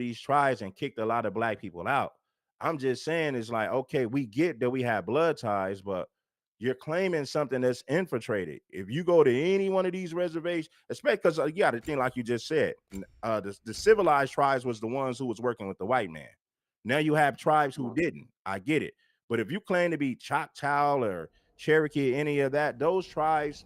these tribes and kicked a lot of black people out. I'm just saying it's like, okay, we get that we have blood ties, but you're claiming something that's infiltrated. If you go to any one of these reservations, especially because you got to think like you just said, the civilized tribes was the ones who was working with the white man. Now you have tribes who didn't. I get it, but if you claim to be Choctaw or Cherokee, any of that, those tribes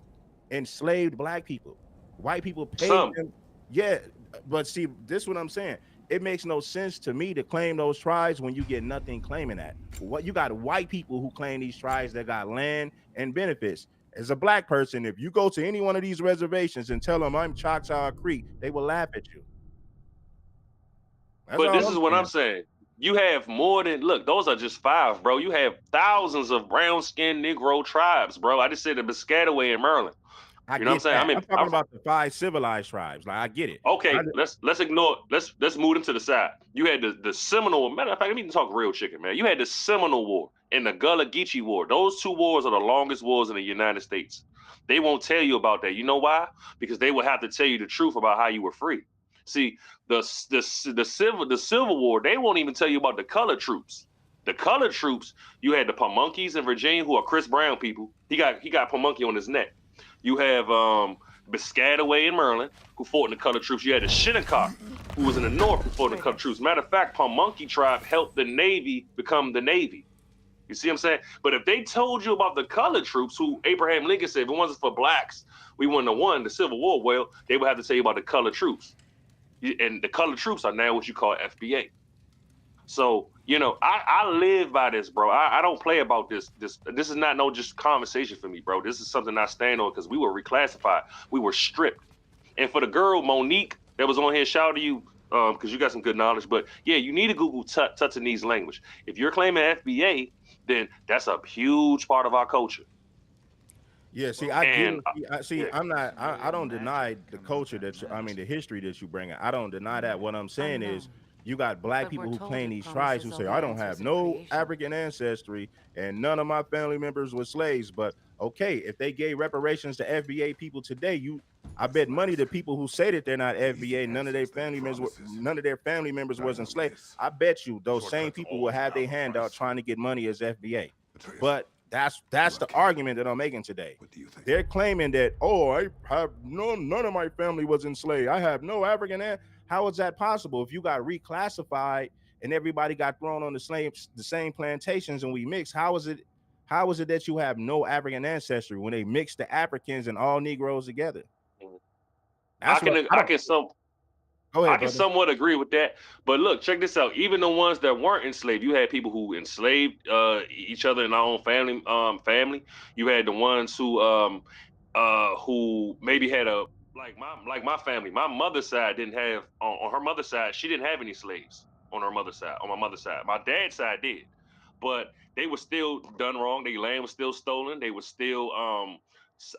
enslaved black people. White people paid Some. them. Yeah, but see, this is what I'm saying. It makes no sense to me to claim those tribes when you get nothing claiming that. What you got white people who claim these tribes that got land and benefits. As a black person, if you go to any one of these reservations and tell them I'm Choctaw Creek, they will laugh at you. That's But all this I'm is what I'm saying. saying. You have more than look, those are just five, bro. You have thousands of brown skinned Negro tribes, bro. I just said the Piscataway in Maryland. I You know what I'm get saying? that. I'm in I'm talking I'm from about the five civilized tribes. Like I get it. I, okay, let's ignore let's move them to the side. You had the Seminole, matter of fact, let me talk real chicken, man. You had the Seminole War and the Gullah Geechee War. Those two wars are the longest wars in the United States. They won't tell you about that. You know why? Because they will have to tell you the truth about how you were free. See, the Civil War, they won't even tell you about the colored troops. The colored troops, you had the Pamunkeys in Virginia, who are Chris Brown people. He got Pamunkey on his neck. You have Piscataway in Maryland, who fought in the colored troops. You had the Shinnecock, who was in the north, who fought in the colored troops. Matter of fact, Pamunkey tribe helped the Navy become the Navy. You see what I'm saying? But if they told you about the colored troops, who Abraham Lincoln said, if it wasn't for blacks, we wouldn't have won the Civil War. Well, they would have to tell you about the colored troops. And the colored troops are now what you call FBA. So, I live by this, bro. I don't play about this. This is not no just conversation for me, bro. This is something I stand on because we were reclassified. We were stripped. And for the girl, Monique, that was on here, shout out to you, because you got some good knowledge. But yeah, you need to Google Tuttonese language. If you're claiming FBA, then that's a huge part of our culture. Yeah, see, I get And it. See, yeah, I'm not. I don't deny the culture I mean, the history that you bring. I don't deny that. What I'm saying is, you got black people who claim these tribes who say, I don't have no African ancestry and none of my family members were slaves. But okay, if they gave reparations to FBA people today, I bet money to people who say that they're not FBA, none of their family members was enslaved. I bet you those same people will have their hand out trying to get money as FBA. But that's the argument that I'm making today. They're claiming that, oh, I have none of my family was enslaved. I have no African. How is that possible? If you got reclassified and everybody got thrown on the same plantations and we mixed, how is it that you have no African ancestry when they mix the Africans and all Negroes together? I That's what can I I don't. can some Go I ahead, can brother. somewhat agree with that. But look, check this out. Even the ones that weren't enslaved, you had people who enslaved each other in our own family. You had the ones who maybe had a like my family. My mother's side didn't have on her mother's side, she didn't have any slaves on her mother's side, on my mother's side. My dad's side did. But they were still done wrong. Their land was still stolen. They were still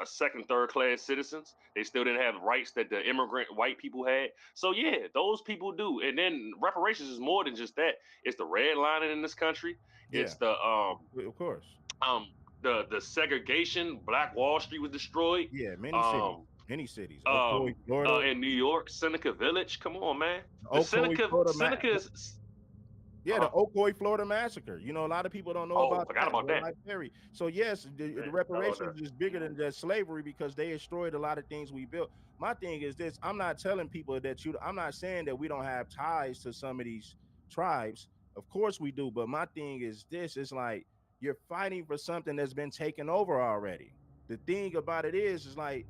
a second, third class citizens. They still didn't have rights that the immigrant white people had. So yeah, those people do. And then reparations is more than just that. It's the redlining in this country. Yeah, It's the of course. um the segregation. Black Wall Street was destroyed. Yeah, Um many cities. Ocoee, Florida, in New York, Seneca Village. Come on, man. The Ocoee, Florida. Seneca is Yeah, the uh Ocoee, Florida massacre. A lot of people don't know oh, about forgot that. about that. July Ferry. So yes, the Man, forgot about that. reparations is bigger than just slavery because they destroyed a lot of things we built. My thing is this: I'm not telling people that you. I'm not saying that we don't have ties to some of these tribes. Of course we do, but my thing is this: it's like you're fighting for something that's been taken over already. The thing about it is like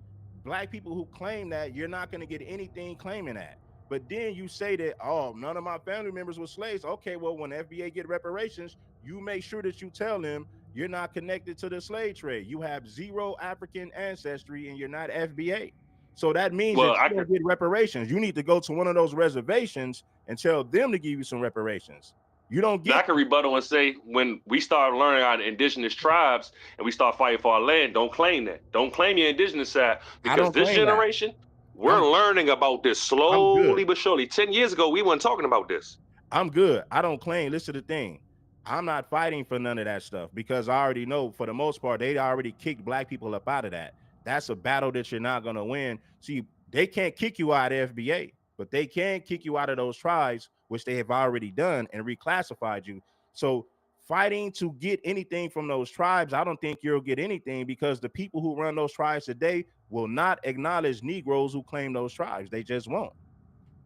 black people who claim that you're not going to get anything claiming that. But then you say that, oh, none of my family members were slaves. Okay, well, when FBA get reparations, you make sure that you tell them you're not connected to the slave trade. You have zero African ancestry and you're not FBA. So that means Well, that I you can don't get reparations. You need to go to one of those reservations and tell them to give you some reparations. You don't Now I get can rebuttal and say when we start learning our indigenous tribes and we start fighting for our land, don't claim that. Don't claim your indigenous side I because don't this claim that. generation, we're I'm learning about this I'm good. slowly but surely. 10 years ago, we weren't talking about this. I'm good. I don't claim. Listen to the thing. I'm not fighting for none of that stuff because I already know for the most part they already kicked black people up out of that. That's a battle that you're not gonna win. See, they can't kick you out of FBA, but they can kick you out of those tribes which they have already done and reclassified you. So fighting to get anything from those tribes, I don't think you'll get anything, because the people who run those tribes today will not acknowledge Negroes who claim those tribes. They just won't.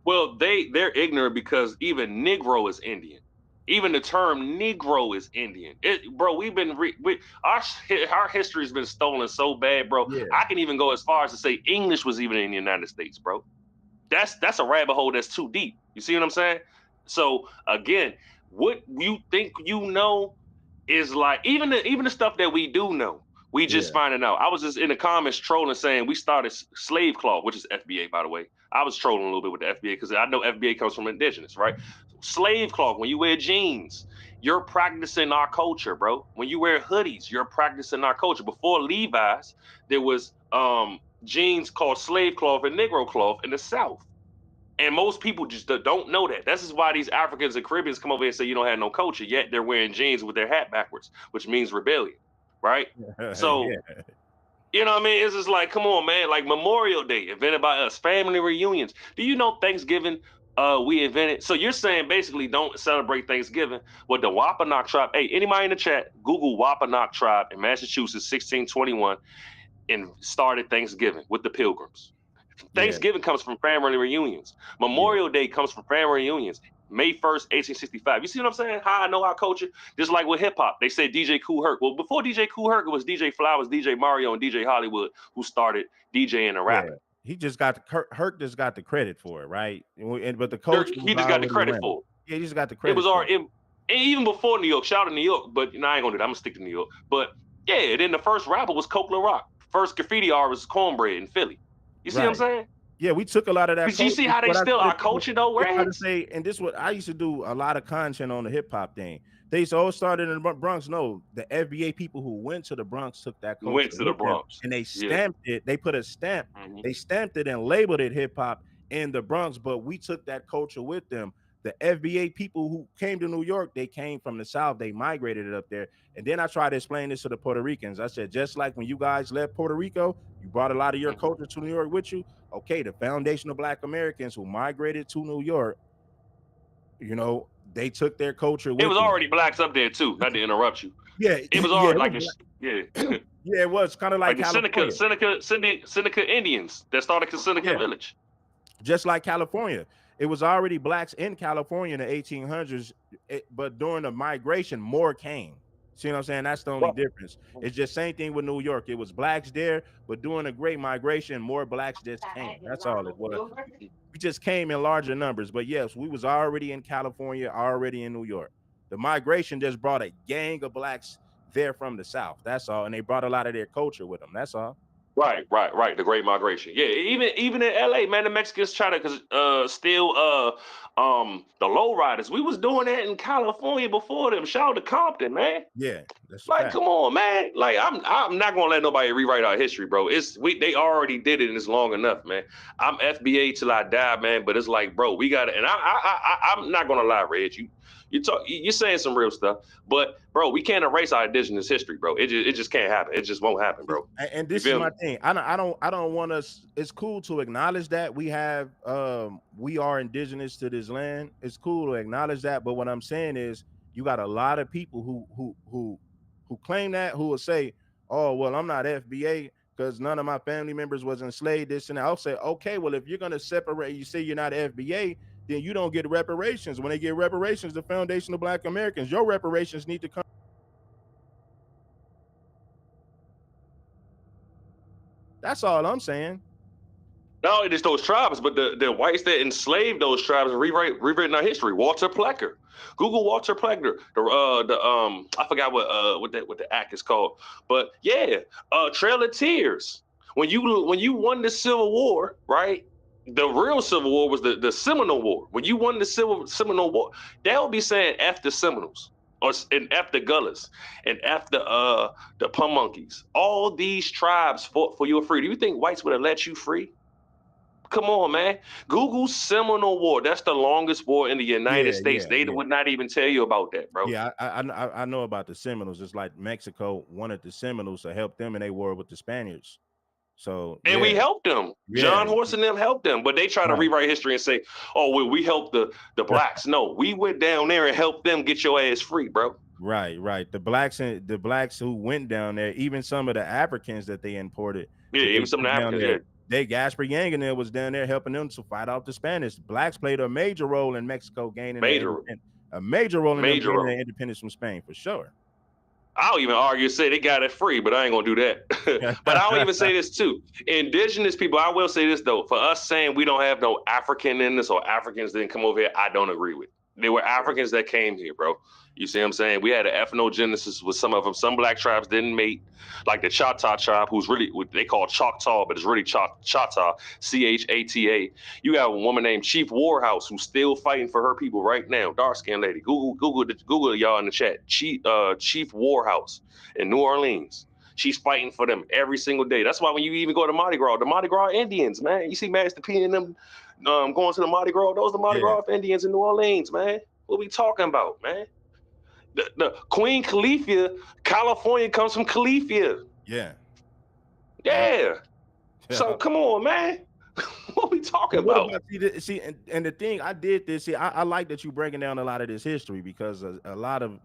Well, they're ignorant because even Negro is Indian. Even the term Negro is Indian. Bro, our history's been stolen so bad, bro. Yeah, I can even go as far as to say English was even in the United States, bro. That's a rabbit hole that's too deep. You see what I'm saying? So again, what you think you know is like even the stuff that we do know, we just yeah, finding out. I was just in the comments trolling saying we started slave claw, which is FBA by the way. I was trolling a little bit with the FBA because I know FBA comes from indigenous, right? Slave cloth. When you wear jeans, you're practicing our culture, bro. When you wear hoodies, you're practicing our culture. Before Levi's, there was jeans called slave cloth and Negro cloth in the South. And most people just don't know that. This is why these Africans and Caribbeans come over here and say you don't have no culture, yet they're wearing jeans with their hat backwards, which means rebellion, right? So, yeah, you know what I mean? It's just like, come on, man. Like Memorial Day, invented by us, family reunions. Do you know Thanksgiving we invented? So you're saying basically don't celebrate Thanksgiving. Well, the Wampanoag tribe, hey, anybody in the chat, Google Wampanoag tribe in Massachusetts, 1621, and started Thanksgiving with the Pilgrims. yeah, Thanksgiving comes from family reunions. yeah, Memorial Day comes from family reunions. May 1st, 1865. You see what I'm saying? How I know our culture? Just like with hip hop, they say DJ Kool Herc. Well, before DJ Kool Herc, it was DJ Flowers, DJ Mario, and DJ Hollywood who started DJing and yeah. rapping. He just got the Herc just got the credit for it, right? But the culture was He just got the already credit running. for it. Yeah, he just got the It credit was for it. already, and even before New York, shout out to New York, but I ain't gonna do that. I'm gonna stick to New York. But yeah, then the first rapper was Coke Rock. First graffiti artist was Cornbread in Philly. You see what I'm Right. saying? Yeah, we took a lot of that Because you culture. see how they What I still tell our people, culture though, they try to Reds? say, and this is what I used to do a lot of content on the hip hop thing. They used to all started in the Bronx. No, the FBA people who went to the Bronx took that Went culture to the with them, Bronx. and they Yeah. stamped it. They put a stamp. Mhm. They stamped it and labeled it hip hop in the Bronx. But we took that culture with them. The FBA people who came to New York, they came from the South. They migrated it up there. And then I tried to explain this to the Puerto Ricans. I said, just like when you guys left Puerto Rico, you brought a lot of your Mhm. culture to New York with you. Okay, the foundation of Black Americans who migrated to New York, they took their culture It with was them. already blacks up there too. Not to interrupt you. Yeah, It was yeah, already it was like this. Yeah. yeah, it was kind of like Like the California. Seneca Indians that started Seneca Yeah, Village. just like California. It was already blacks in California in the 1800s, but during the migration, more came. See what I'm saying? That's the only Right. difference. It's just same thing with New York. It was blacks there, but during the Great Migration, more blacks just came. That's all it was. We just came in larger numbers. But yes, we was already in California, already in New York. The migration just brought a gang of blacks there from the South. That's all. And they brought a lot of their culture with them. That's all. Right. The Great Migration. Yeah, even in LA, man, the Mexicans try to steal the lowriders. We was doing that in California before them. Shout out to Compton, man. Yeah, that's a Like, fact. come on, man. Like, I'm not gonna let nobody rewrite our history, bro. They already did it and it's long enough, man. I'm FBA till I die, man. But it's like, bro, we gotta. And I'm not gonna lie, Reg. You're saying some real stuff, but bro, we can't erase our indigenous history, bro. It just can't happen. It just won't happen, bro. And You this is feel my me? thing. I don't want us. It's cool to acknowledge that we are indigenous to this land. It's cool to acknowledge that, but what I'm saying is you got a lot of people who claim that, who will say, "Oh, well, I'm not FBA because none of my family members was enslaved." This and that. I'll say, "Okay, well, if you're gonna separate, you say you're not FBA, then you don't get reparations. When they get reparations, the foundation of Black Americans, your reparations need to come." That's all I'm saying. Not only just those tribes, but the whites that enslaved those tribes and rewritten our history. Walter Plecker. Google Walter Plecker. The I forgot what the act is called. But yeah, Trail of Tears. When you won the Civil War, right? The real Civil War was the Seminole War. When you won the Seminole War, they'll be saying F the Seminoles and F the Gullahs and F the Pamunkeys. All these tribes fought for your freedom. Do you think whites would have let you free? Come on, man. Google Seminole War. That's the longest war in the United Yeah, States. yeah, They yeah. would not even tell you about that, bro. Yeah, I know about the Seminoles. It's like Mexico wanted the Seminoles to help them in a war with the Spaniards. So And we yeah, helped them. yeah, John Horse and them helped them. But they try to right, rewrite history and say, oh, well, we helped the blacks. No, we went down there and helped them get your ass free, bro. right, right. The blacks who went down there, even some of the Africans that they imported, Yeah, that they even some of the took down Africans, there. yeah. They Gasper Yang and there was down there helping them to fight off the Spanish. Blacks played a major role in Mexico gaining their Major, independence. A major role in them major gaining role. their independence from Spain for sure. I'll even argue, say they got it free, but I ain't gonna do that. But I'll even say this too. Indigenous people, I will say this though, for us saying we don't have no African in this or Africans didn't come over here, I don't agree with. They were Africans that came here, bro. You see what I'm saying? We had an ethnogenesis with some of them. Some black tribes didn't mate, like the Choctaw tribe, who's really what they call Choctaw, but it's really Choctaw, Chata. You have a woman named Chief Warhouse who's still fighting for her people right now. Dark skinned lady. Google y'all in the chat. Chief Warhouse in New Orleans. She's fighting for them every single day. That's why when you even go to Mardi Gras, the Mardi Gras Indians, man, you see Master P and them going to the Mardi Gras. Those are the Mardi Yeah, Gras Indians in New Orleans, man. What we talking about, man? The Queen Califia, California comes from Califia. yeah, yeah. Yeah. So come on, man. What we talking But what about? about and the thing I did this. See, I like that you breaking down a lot of this history because a lot of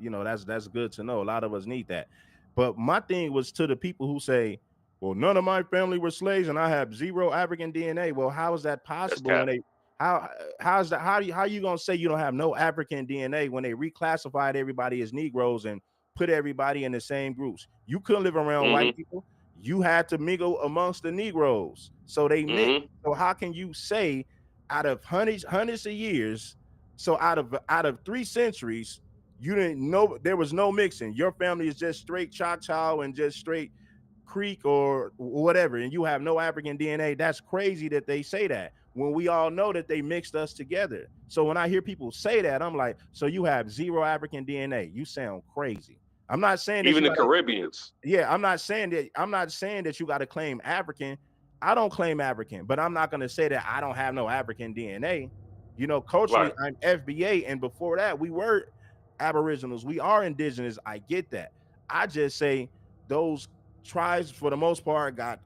that's good to know. A lot of us need that. But my thing was to the people who say, "Well, none of my family were slaves, and I have zero African DNA." Well, how is that That's possible when cap. they how's that how you gonna say you don't have no African DNA when they reclassified everybody as Negroes and put everybody in the same groups? You couldn't live around white Mm-hmm. people. You had to mingle amongst the Negroes, so they mixed. Mm-hmm. So how can you say out of hundreds of years, so out of 3 centuries, you didn't know there was no mixing? Your family is just straight Choctaw and just straight Creek or whatever, and you have no African DNA. That's crazy that they say that when we all know that they mixed us together. So when I hear people say that, I'm like, so you have zero African DNA. You sound crazy. I'm not saying that Even you the got to Caribbeans. yeah, I'm not saying that you got to claim African. I don't claim African, but I'm not going to say that I don't have no African DNA. Culturally, Right. I'm FBA, and before that, we were Aboriginals. We are indigenous. I get that. I just say those tribes, for the most part, got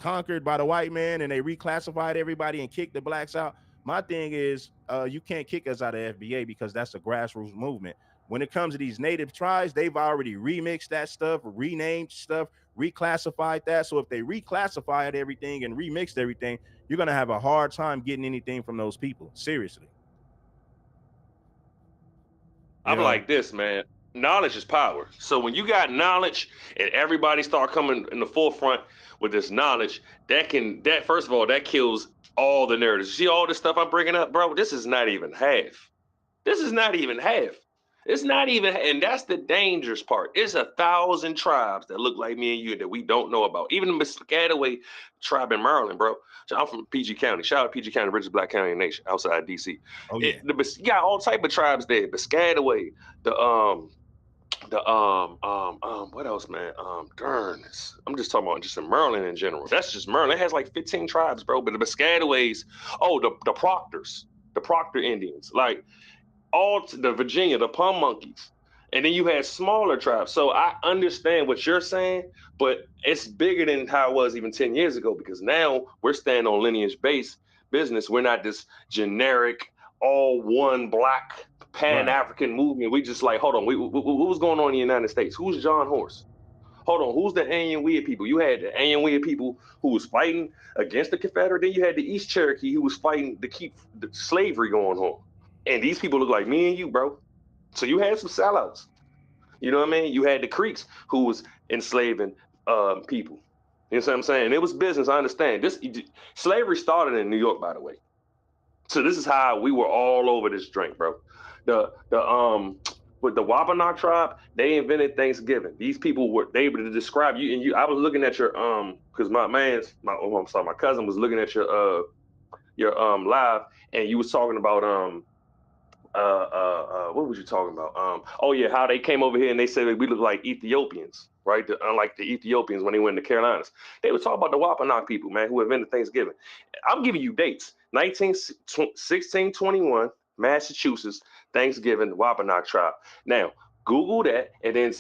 conquered by the white man and they reclassified everybody and kicked the blacks out. My thing is, you can't kick us out of FBA because that's a grassroots movement. When it comes to these native tribes, they've already remixed that stuff, renamed stuff, reclassified that. So if they reclassified everything and remixed everything, you're gonna have a hard time getting anything from those people. Seriously, you I'm know. like this, man. Knowledge is power. So when you got knowledge and everybody start coming in the forefront with this knowledge, that first of all, that kills all the narratives. You see all this stuff I'm bringing up, bro? This is not even half. This is not even half. It's not even, and that's the dangerous part. It's 1,000 tribes that look like me and you that we don't know about. Even the Piscataway tribe in Maryland, bro. So I'm from PG County. Shout out PG County, richest black county in the nation, outside DC. Oh yeah. You got all type of tribes there. Piscataway, what else, man? I'm just talking about just in Maryland in general. That's just Maryland. It has like 15 tribes, bro. But the Piscataways, oh, the Proctors, the Proctor Indians, like all the Virginia, the Pum Monkeys. And then you had smaller tribes. So I understand what you're saying, but it's bigger than how it was even 10 years ago because now we're standing on lineage based business. We're not this generic, all one black pan Right. African movement. We just like, hold on, what was going on in the United States? Who's John Horse? Hold on, who's the Anyanwea people? You had the Anyanwea people who was fighting against the Confederate. Then you had the East Cherokee who was fighting to keep the slavery going on. And these people look like me and you, bro. So you had some sellouts. You know what I mean? You had the Creeks who was enslaving people. You know what I'm saying? It was business. I understand. This slavery started in New York, by the way. So this is how we were all over this drink, bro. The with the Wabanach tribe, they invented Thanksgiving. These people were they able to describe you and you. I was looking at your because my cousin was looking at your live and you was talking about what was you talking about? Oh yeah, how they came over here and they said that we look like Ethiopians, right? Unlike the Ethiopians when they went to the Carolinas. They were talking about the Wampanoag people, man, who invented Thanksgiving. I'm giving you dates. 1621, Massachusetts, Thanksgiving, the Wampanoag tribe. Now, Google that and then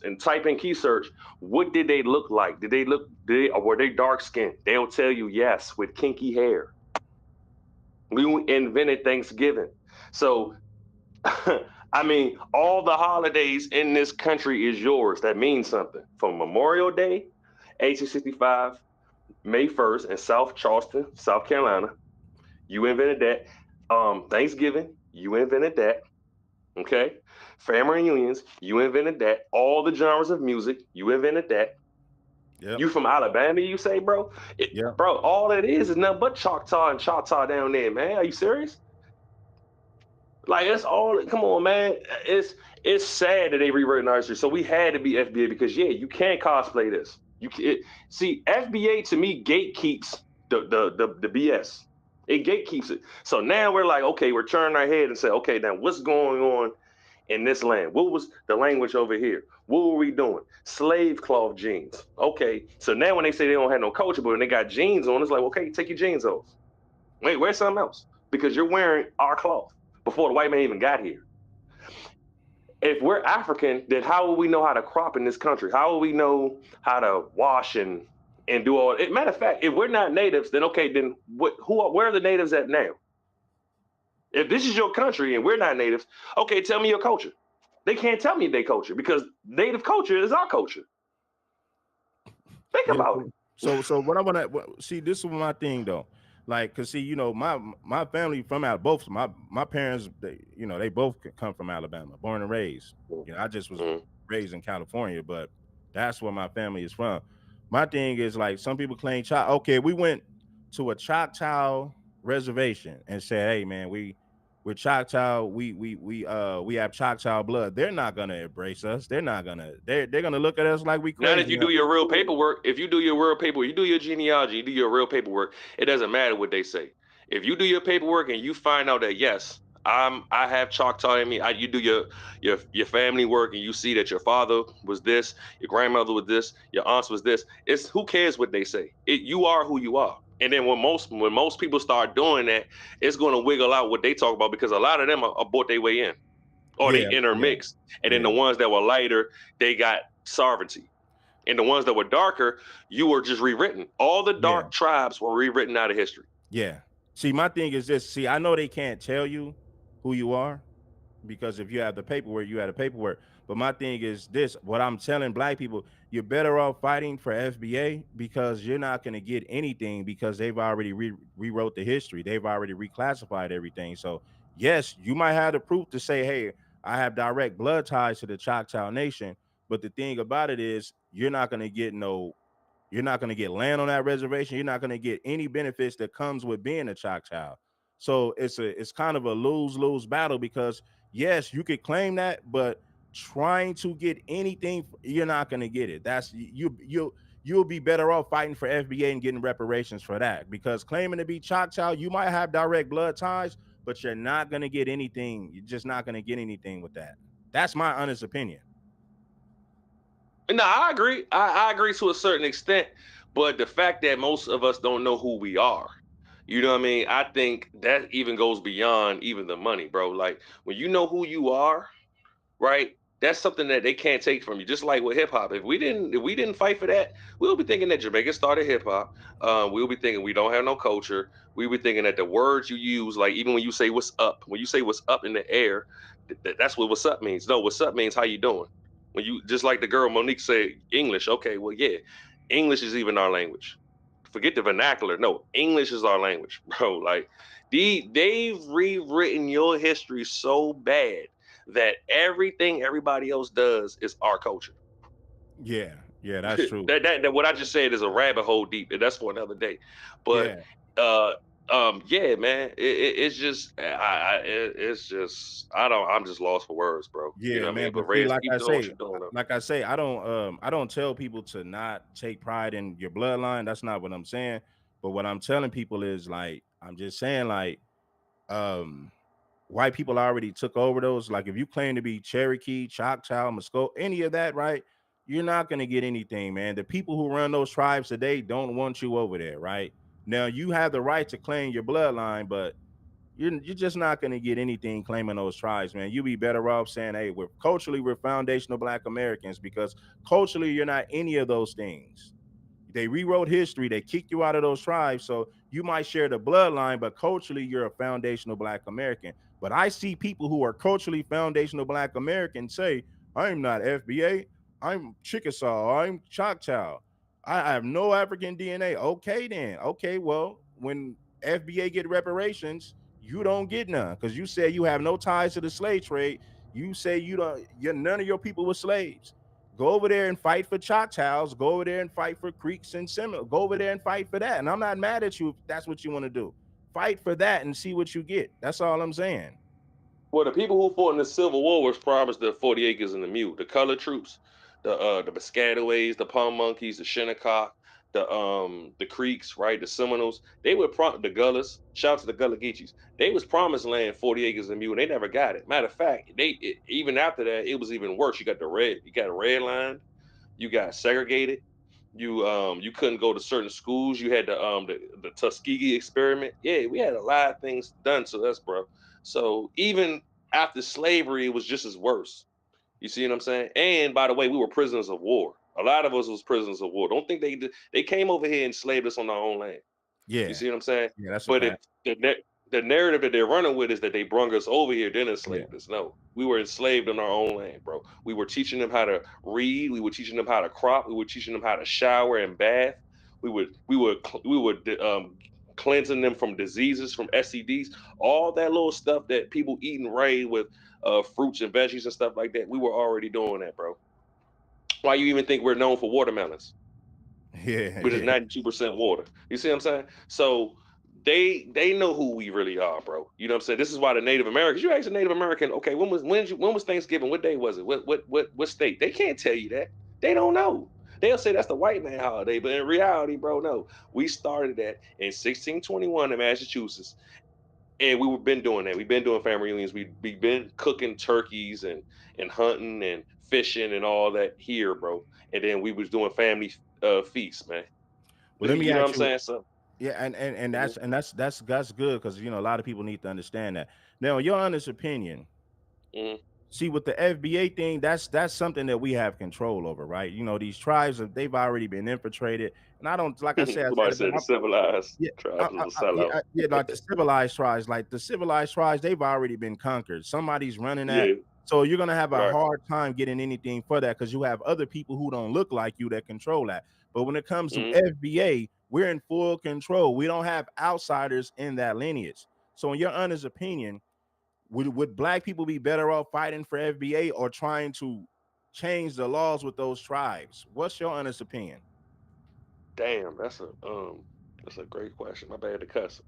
and type in key search, what did they look like? Or were they dark skinned? They'll tell you yes, with kinky hair. We invented Thanksgiving. So, I mean, all the holidays in this country is yours. That means something. From Memorial Day, 1865, May 1st in South Charleston, South Carolina, you invented that. Thanksgiving, you invented that. Okay. Family reunions, you invented that. All the genres of music, you invented that. Yep. You from Alabama, you say, bro? Yep. Bro, all it is nothing but Choctaw and Choctaw down there, man. Are you serious? Like it's all. Come on, man. It's sad that they rewritten our history. So we had to be FBA because yeah, you can't cosplay this. See FBA to me gatekeeps the BS. It gatekeeps it. So now we're like, okay, we're turning our head and say, okay, now what's going on in this land? What was the language over here? What were we doing? Slave cloth jeans. Okay, so now when they say they don't have no culture, but when they got jeans on, it's like, okay, take your jeans off. Wait, wear something else because you're wearing our cloth before the white man even got here. If we're African, then how will we know how to crop in this country? How will we know how to wash and do all it? Matter of fact, if we're not natives, then okay, then where are the natives at now? If this is your country and we're not natives, okay, tell me your culture. They can't tell me their culture because native culture is our culture. Think Yeah. about it. So what I want to see, this is my thing though. Like, cause see, my family from out both my parents, they both come from Alabama, born and raised. I just was Mm. raised in California, but that's where my family is from. My thing is like some people claim okay, we went to a Choctaw reservation and said, hey man, we're Choctaw, we have Choctaw blood. They're not gonna embrace us. They're gonna look at us like we Not if crazy. you do your real paperwork. If you do your real paperwork, you do your genealogy, you do your real paperwork. It doesn't matter what they say. If you do your paperwork and you find out that yes, I have Choctaw in me. You do your family work and you see that your father was this, your grandmother was this, your aunts was this. It's who cares what they say. You are who you are. And then when most people start doing that, it's going to wiggle out what they talk about because a lot of them are bought their way in or they Yeah, yeah, intermix. And then yeah, the ones that were lighter, they got sovereignty. And the ones that were darker, you were just rewritten. All the yeah, dark tribes were rewritten out of history. yeah. See, my thing is this. See, I know they can't tell you who you are because if you have the paperwork, you have the paperwork. But my thing is this: what I'm telling black people, you're better off fighting for FBA because you're not going to get anything because they've already rewrote the history. They've already reclassified everything. So yes, you might have the proof to say, hey, I have direct blood ties to the Choctaw Nation. But the thing about it is, you're not going to get land on that reservation. You're not going to get any benefits that comes with being a Choctaw. So it's kind of a lose-lose battle because yes, you could claim that, but trying to get anything, you're not going to get it. That's you'll be better off fighting for FBA and getting reparations for that because claiming to be Choctaw, you might have direct blood ties, but you're not going to get anything. You're just not going to get anything with that. That's my honest opinion. No, I agree. I agree to a certain extent. But the fact that most of us don't know who we are, you know what I mean? I think that even goes beyond even the money, bro. Like when you know who you are, right? That's something that they can't take from you. Just like with hip hop, if we didn't fight for that, we'll be thinking that Jamaica started hip hop. We'll be thinking we don't have no culture. We'll be thinking that the words you use, like even when you say "what's up," when you say "what's up" in the air, that's what "what's up" means. No, "what's up" means how you doing. When you just like the girl Monique said, English. Okay, well, yeah, English is even our language. Forget the vernacular. No, English is our language, bro. Like they've rewritten your history so bad that everything everybody else does is our culture. Yeah, yeah, that's true. That what I just said is a rabbit hole deep, and that's for another day. But Yeah, uh, yeah, man, it's just it's just I'm just lost for words, bro. You know yeah, what I mean? man. But But see, Reds, keep doing what you're doing, though. I don't tell people to not take pride in your bloodline. That's not what I'm saying. But what I'm telling people is like, I'm just saying like, um, white people already took over those. Like, if you claim to be Cherokee, Choctaw, Musco, any of that, right? You're not gonna get anything, man. The people who run those tribes today don't want you over there, right? Now you have the right to claim your bloodline, but you're just not going to get anything claiming those tribes, man. You be better off saying, hey, we're foundational Black Americans, because culturally you're not any of those things. They rewrote history. They kicked you out of those tribes. So you might share the bloodline, but culturally, you're a foundational Black American. But I see people who are culturally foundational Black Americans say, I'm not FBA. I'm Chickasaw. I'm Choctaw. I have no African DNA. Okay, then. Okay, well, when FBA get reparations, you don't get none because you say you have no ties to the slave trade. You say none of your people were slaves. Go over there and fight for Choctaws. Go over there and fight for Creeks and Seminole. Go over there and fight for that. And I'm not mad at you if that's what you want to do. Fight for that and see what you get. That's all I'm saying. Well, the people who fought in the Civil War was promised the 40 acres and the mule. The colored troops, the Piscataways, the Pum Monkeys, the Shinnecock, the Creeks, right, the Seminoles. They were the Gullahs. Shout out to the Gullah Geechees. They was promised land 40 acres and a mule. And they never got it. Matter of fact, even after that, it was even worse. You got a red line. You got segregated. You couldn't go to certain schools. You had the Tuskegee experiment. Yeah, we had a lot of things done to us, bro. So even after slavery, it was just as worse. You see what I'm saying? And by the way, we were prisoners of war. A lot of us was prisoners of war. Don't think they came over here and enslaved us on our own land. You Yeah. see what I'm saying? Yeah, that's a But fact. the narrative that they're running with is that they brung us over here, then Yeah. enslaved us. No, we were enslaved on our own land, bro. We were teaching them how to read. We were teaching them how to crop. We were teaching them how to shower and bath. We were cleansing them from diseases, from STDs, all that little stuff that people eat and raid with fruits and veggies and stuff like that. We were already doing that, bro. Why you even think we're known for watermelons? Yeah. Which is Yeah. 92% water. You see what I'm saying? So they know who we really are, bro. You know what I'm saying? This is why the Native Americans, you ask a Native American, okay, when was Thanksgiving? What day was it? What state? They can't tell you that. They don't know. They'll say that's the white man holiday, but in reality, bro, no. We started that in 1621 in Massachusetts, and we've been doing that. We've been doing family reunions. We've been cooking turkeys and hunting and fishing and all that here, bro. And then we was doing family feasts, man. Well, let me You know what I'm ask you. saying? So, Yeah, and mhm, that's good because a lot of people need to understand that. Now, in your honest opinion, mhm. see with the FBA thing, that's something that we have control over, right? These tribes they've already been infiltrated, and I don't like I said, Somebody said the civilized yeah, tribes was a sellout. like the civilized tribes, they've already been conquered. Somebody's running that, Yeah, so you're gonna have a right. hard time getting anything for that because you have other people who don't look like you that control that. But when it comes to Mhm. FBA, we're in full control. We don't have outsiders in that lineage. So, in your honest opinion, would black people be better off fighting for FBA or trying to change the laws with those tribes? What's your honest opinion? Damn, that's a great question. My bad to cuss.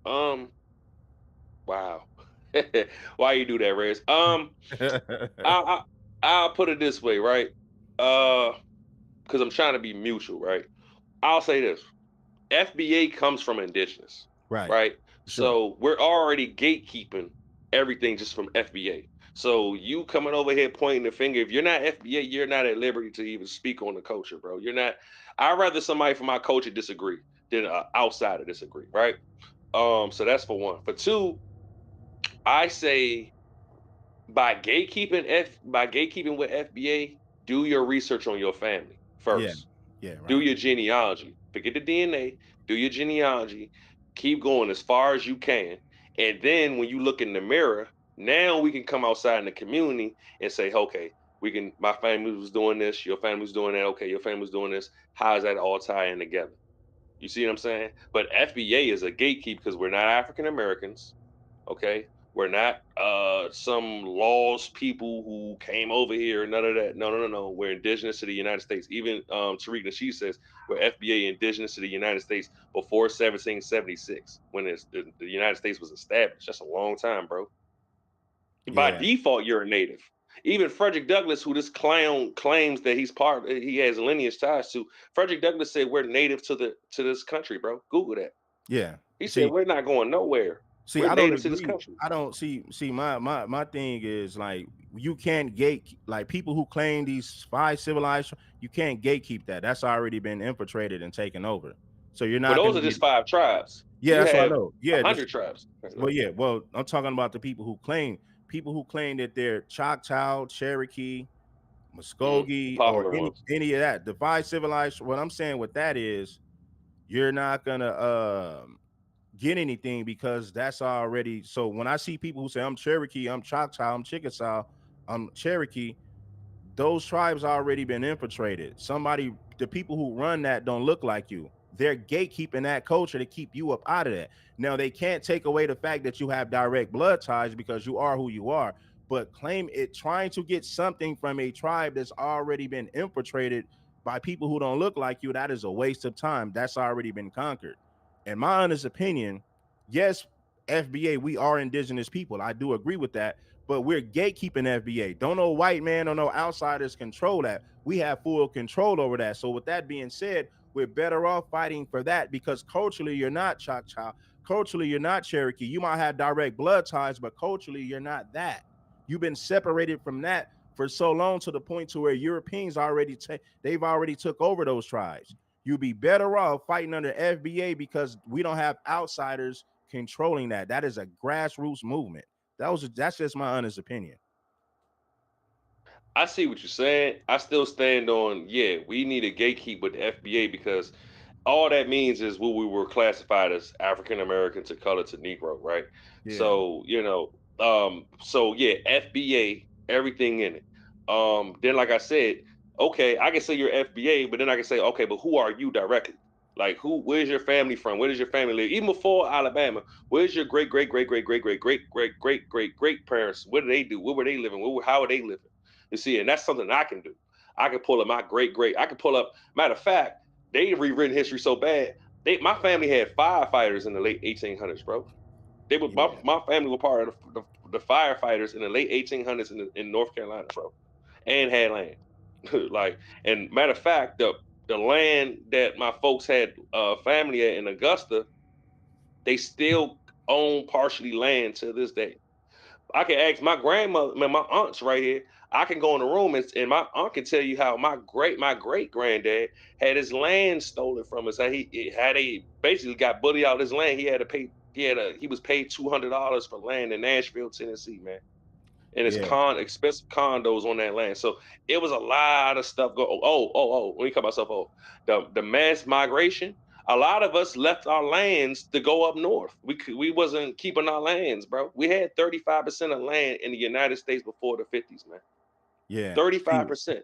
Wow. Why you do that, Rez? I I'll put it this way, right? Uh, because I'm trying to be mutual, right? I'll say this. FBA comes from indigenous, Right, right? for sure. So we're already gatekeeping everything just from FBA. So you coming over here pointing the finger, if you're not FBA, you're not at liberty to even speak on the culture, bro. You're not. I'd rather somebody from my culture disagree than an outsider disagree, right? So that's for one. For two, I say by gatekeeping with FBA, do your research on your family Yeah, first. yeah, Do right. your genealogy. Forget the DNA. Do your genealogy. Keep going as far as you can. And then when you look in the mirror, now we can come outside in the community and say, okay, my family was doing this, your family was doing that, okay, your family was doing this. How does that all tie in together? You see what I'm saying? But FBA is a gatekeep because we're not African Americans. Okay. We're not some lost people who came over here. None of that. No, no, no, no. We're indigenous to the United States. Even Tariq Nasheed says we're FBA indigenous to the United States before 1776, when the United States was established. That's a long time, bro. By Yeah, default, you're a native. Even Frederick Douglass, who this clown claims that he has lineage ties to, Frederick Douglass said we're native to this country, bro. Google that. yeah. He said See, we're not going nowhere. see, We're I don't native to this agree. country. I don't see my thing is like you can't gate like people who claim these five civilized. You can't gatekeep that. That's already been infiltrated and taken over. So you're But not those gonna are get. just five tribes. Yeah, You that's what I have know. a Yeah, this, hundred tribes. Right, well, look. yeah, well, I'm talking about the people who claim that they're Choctaw, Cherokee, The Muskogee, or popular any ones. any of that. Divide civilized. What I'm saying with that is you're not gonna get anything because that's already. So when I see people who say I'm Cherokee, I'm Choctaw, I'm Chickasaw, I'm Cherokee, those tribes already been infiltrated. Somebody, the people who run that don't look like you. They're gatekeeping that culture to keep you up out of that. Now they can't take away the fact that you have direct blood ties because you are who you are, but claim it trying to get something from a tribe that's already been infiltrated by people who don't look like you, that is a waste of time. That's already been conquered. In my honest opinion, yes, FBA, we are indigenous people. I do agree with that, but we're gatekeeping FBA. Don't no white man or no outsiders control that. We have full control over that. So with that being said, we're better off fighting for that because culturally you're not Choctaw. Culturally you're not Cherokee. You might have direct blood ties, but culturally you're not that. You've been separated from that for so long to the point to where Europeans they've already took over those tribes. You'd be better off fighting under FBA because we don't have outsiders controlling that. That is a grassroots movement. That's just my honest opinion. I see what you're saying. I still stand on, yeah, we need a gatekeep with the FBA because all that means is what we were classified as African American to color to Negro, right? Yeah, So, so yeah, FBA, everything in it. Then like I said, okay, I can say you're FBA, but then I can say, okay, but who are you directly? Like where's your family from? Where does your family live? Even before Alabama, where's your great great great great great great great great great great great parents? What do they do? Where were they living? How are they living? You see, and that's something I can do. I can pull up my great great. I can pull up. Matter of fact, they rewritten history so bad. My family had firefighters in the late 1800s, bro. They were yeah, my family were part of the firefighters in the late 1800s in North Carolina, bro, and had land. Like, and matter of fact, the land that my folks had family at in Augusta, they still own partially land to this day. I can ask my grandmother, man, my aunts right here. I can go in the room and my aunt can tell you how my great granddad had his land stolen from us. How he basically got bullied out his land. He was paid $200 for land in Nashville, Tennessee, man. And it's yeah, expensive condos on that land. So it was a lot of stuff go. Let me cut myself off. The mass migration. A lot of us left our lands to go up north. We wasn't keeping our lands, bro. We had 35% of land in the United States before the 50s, man. yeah. 35%.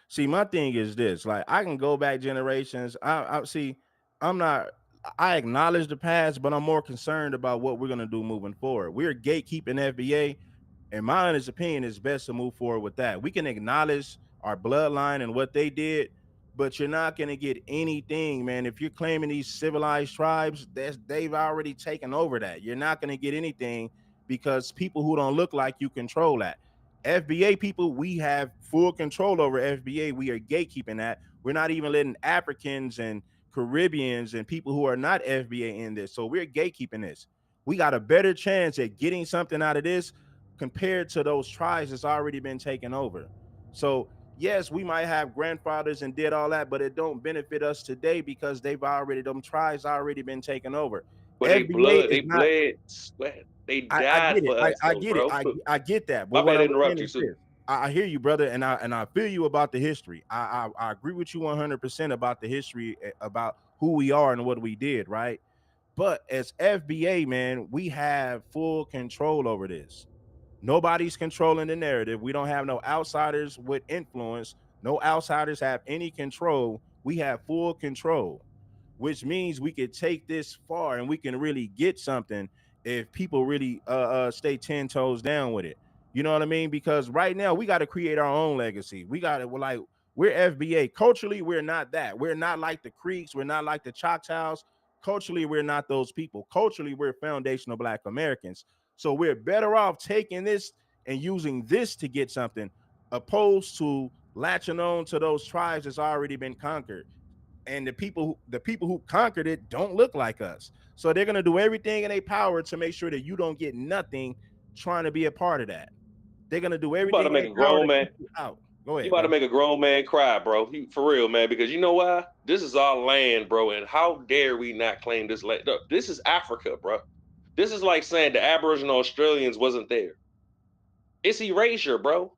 See, my thing is this: like, I can go back generations. I see. I'm not. I acknowledge the past, but I'm more concerned about what we're gonna do moving forward. We're gatekeeping FBA, in my honest opinion, it's best to move forward with that. We can acknowledge our bloodline and what they did, but you're not going to get anything, man. If you're claiming these civilized tribes, they've already taken over that. You're not going to get anything because people who don't look like you control that. FBA people, we have full control over FBA. We are gatekeeping that. We're not even letting Africans and Caribbeans and people who are not FBA in this. So we're gatekeeping this. We got a better chance at getting something out of this compared to those tribes that's already been taken over. So yes, we might have grandfathers and did all that, but it don't benefit us today because them tribes already been taken over. But FBA is they not. bled, sweat. They I died get it. for us, I though, get it. bro. I get that. But My what bad to I'm saying interrupt you is too. this. I hear you, brother, and I feel you about the history. I agree with you 100% about the history, about who we are and what we did, right? But as FBA, man, we have full control over this. Nobody's controlling the narrative. We don't have no outsiders with influence. No outsiders have any control. We have full control, which means we could take this far and we can really get something if people really stay 10 toes down with it. You know what I mean? Because right now we got to create our own legacy. We got to, like, we're FBA. Culturally, we're not that. We're not like the Creeks. We're not like the Choctaws. Culturally, we're not those people. Culturally, we're foundational Black Americans. So we're better off taking this and using this to get something, opposed to latching on to those tribes that's already been conquered. And the people who conquered it don't look like us. So they're gonna do everything in their power to make sure that you don't get nothing trying to be a part of that. They're gonna do You about everything to in make their a power grown to man. keep you out. Go You ahead, about to bro. make a grown man cry, bro. For real, man. Because you know why? This is our land, bro. And how dare we not claim this land? Look, this is Africa, bro. This is like saying the Aboriginal Australians wasn't there. It's erasure, bro.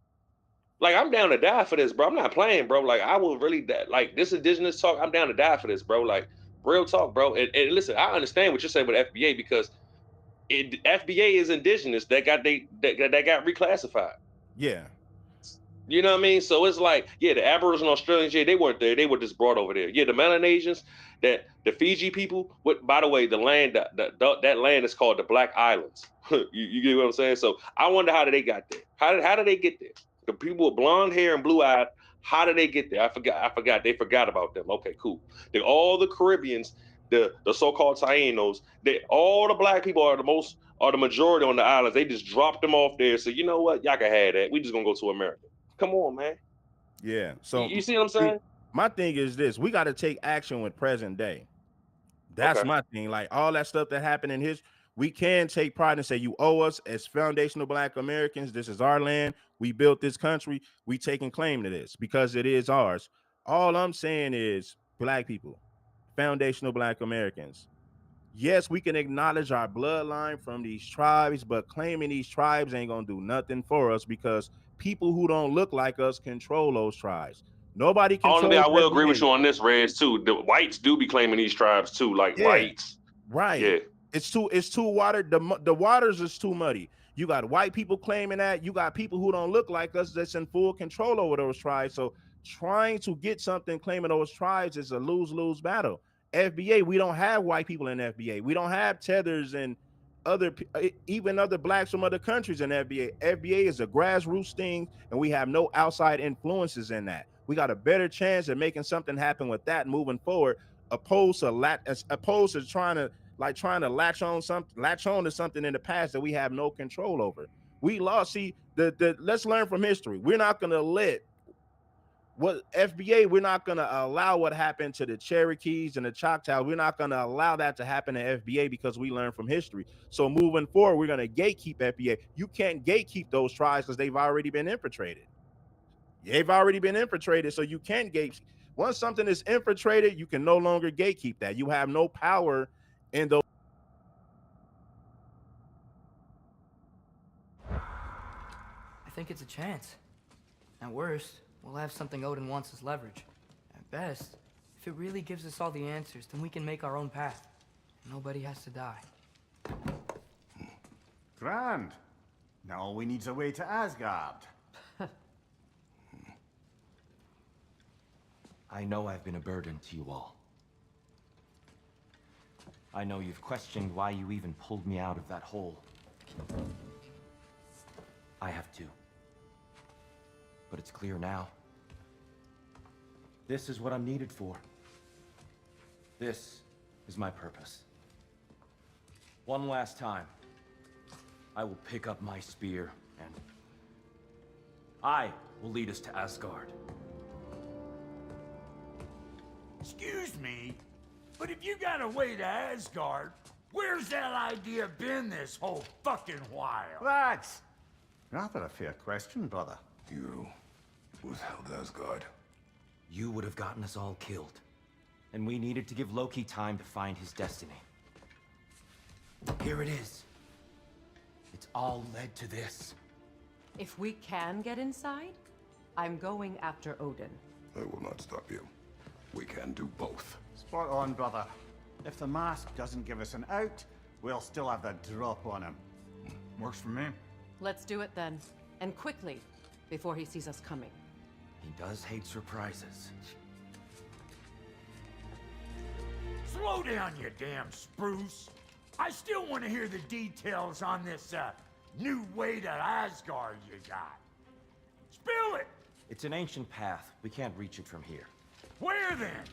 Like I'm down to die for this, bro. I'm not playing, bro. Like I will really like this indigenous talk. I'm down to die for this, bro. Like real talk, bro. And listen, I understand what you're saying with FBA because FBA is indigenous that got reclassified. Yeah. You know what I mean? So it's like, yeah, the Aboriginal Australians, yeah, they weren't there. They were just brought over there. Yeah, the Melanesians, that the Fiji people. What? By the way, the land that land is called the Black Islands. You get what I'm saying? So I wonder how did they got there? How did they get there? The people with blonde hair and blue eyes. How did they get there? I forgot. I forgot. They forgot about them. Okay, cool. All the Caribbeans, the so-called Tainos, all the black people are the majority on the islands. They just dropped them off there. So you know what? Y'all can have that. We just gonna go to America. Come on, man. Yeah. You see what I'm See, saying? my thing is this: we got to take action with present day. That's Okay. my thing. Like all that stuff that happened in his, we can take pride and say, you owe us as foundational Black Americans. This is our land. We built this country. We taking claim to this because it is ours. All I'm saying is, Black people, foundational Black Americans. Yes, we can acknowledge our bloodline from these tribes, but claiming these tribes ain't gonna do nothing for us because people who don't look like us control those tribes. Nobody Only thing controls I will agree with FBA. you on this, Reds, too. The whites do be claiming these tribes too, like Yeah. whites. Right. Yeah. It's too water. The waters is too muddy. You got white people claiming that. You got people who don't look like us that's in full control over those tribes. So trying to get something claiming those tribes is a lose-lose battle. FBA, we don't have white people in FBA. We don't have tethers and even other blacks from other countries in FBA. FBA is a grassroots thing, and we have no outside influences in that. We got a better chance of making something happen with that moving forward, opposed to trying to latch on to something in the past that we have no control over. We lost. See, the let's learn from history. We're not gonna let what FBA, we're not gonna allow what happened to the Cherokees and the Choctaws. We're not gonna allow that to happen to FBA because we learn from history. So moving forward, we're gonna gatekeep FBA. You can't gatekeep those tribes because they've already been infiltrated. They've already been infiltrated, so you can't gate. Once something is infiltrated, you can no longer gatekeep that. You have no power in those. I think it's a chance. At worst, we'll have something Odin wants as leverage. At best, if it really gives us all the answers, then we can make our own path. Nobody has to die. Grand. Now all we need's a way to Asgard. I know I've been a burden to you all. I know you've questioned why you even pulled me out of that hole. I have too. But it's clear now. This is what I'm needed for. This is my purpose. One last time, I will pick up my spear and I will lead us to Asgard. Excuse me, but if you got a way to Asgard, where's that idea been this whole fucking while? That's rather a fair question, brother. You withheld Asgard. You would have gotten us all killed. And we needed to give Loki time to find his destiny. Here it is. It's all led to this. If we can get inside, I'm going after Odin. I will not stop you. We can do both. Spot on, brother. If the mask doesn't give us an out, we'll still have the drop on him. Works for me. Let's do it then. And quickly, before he sees us coming. He does hate surprises. Slow down, you damn spruce. I still want to hear the details on this, new way to Asgard you got. Spill it! It's an ancient path. We can't reach it from here. Where then?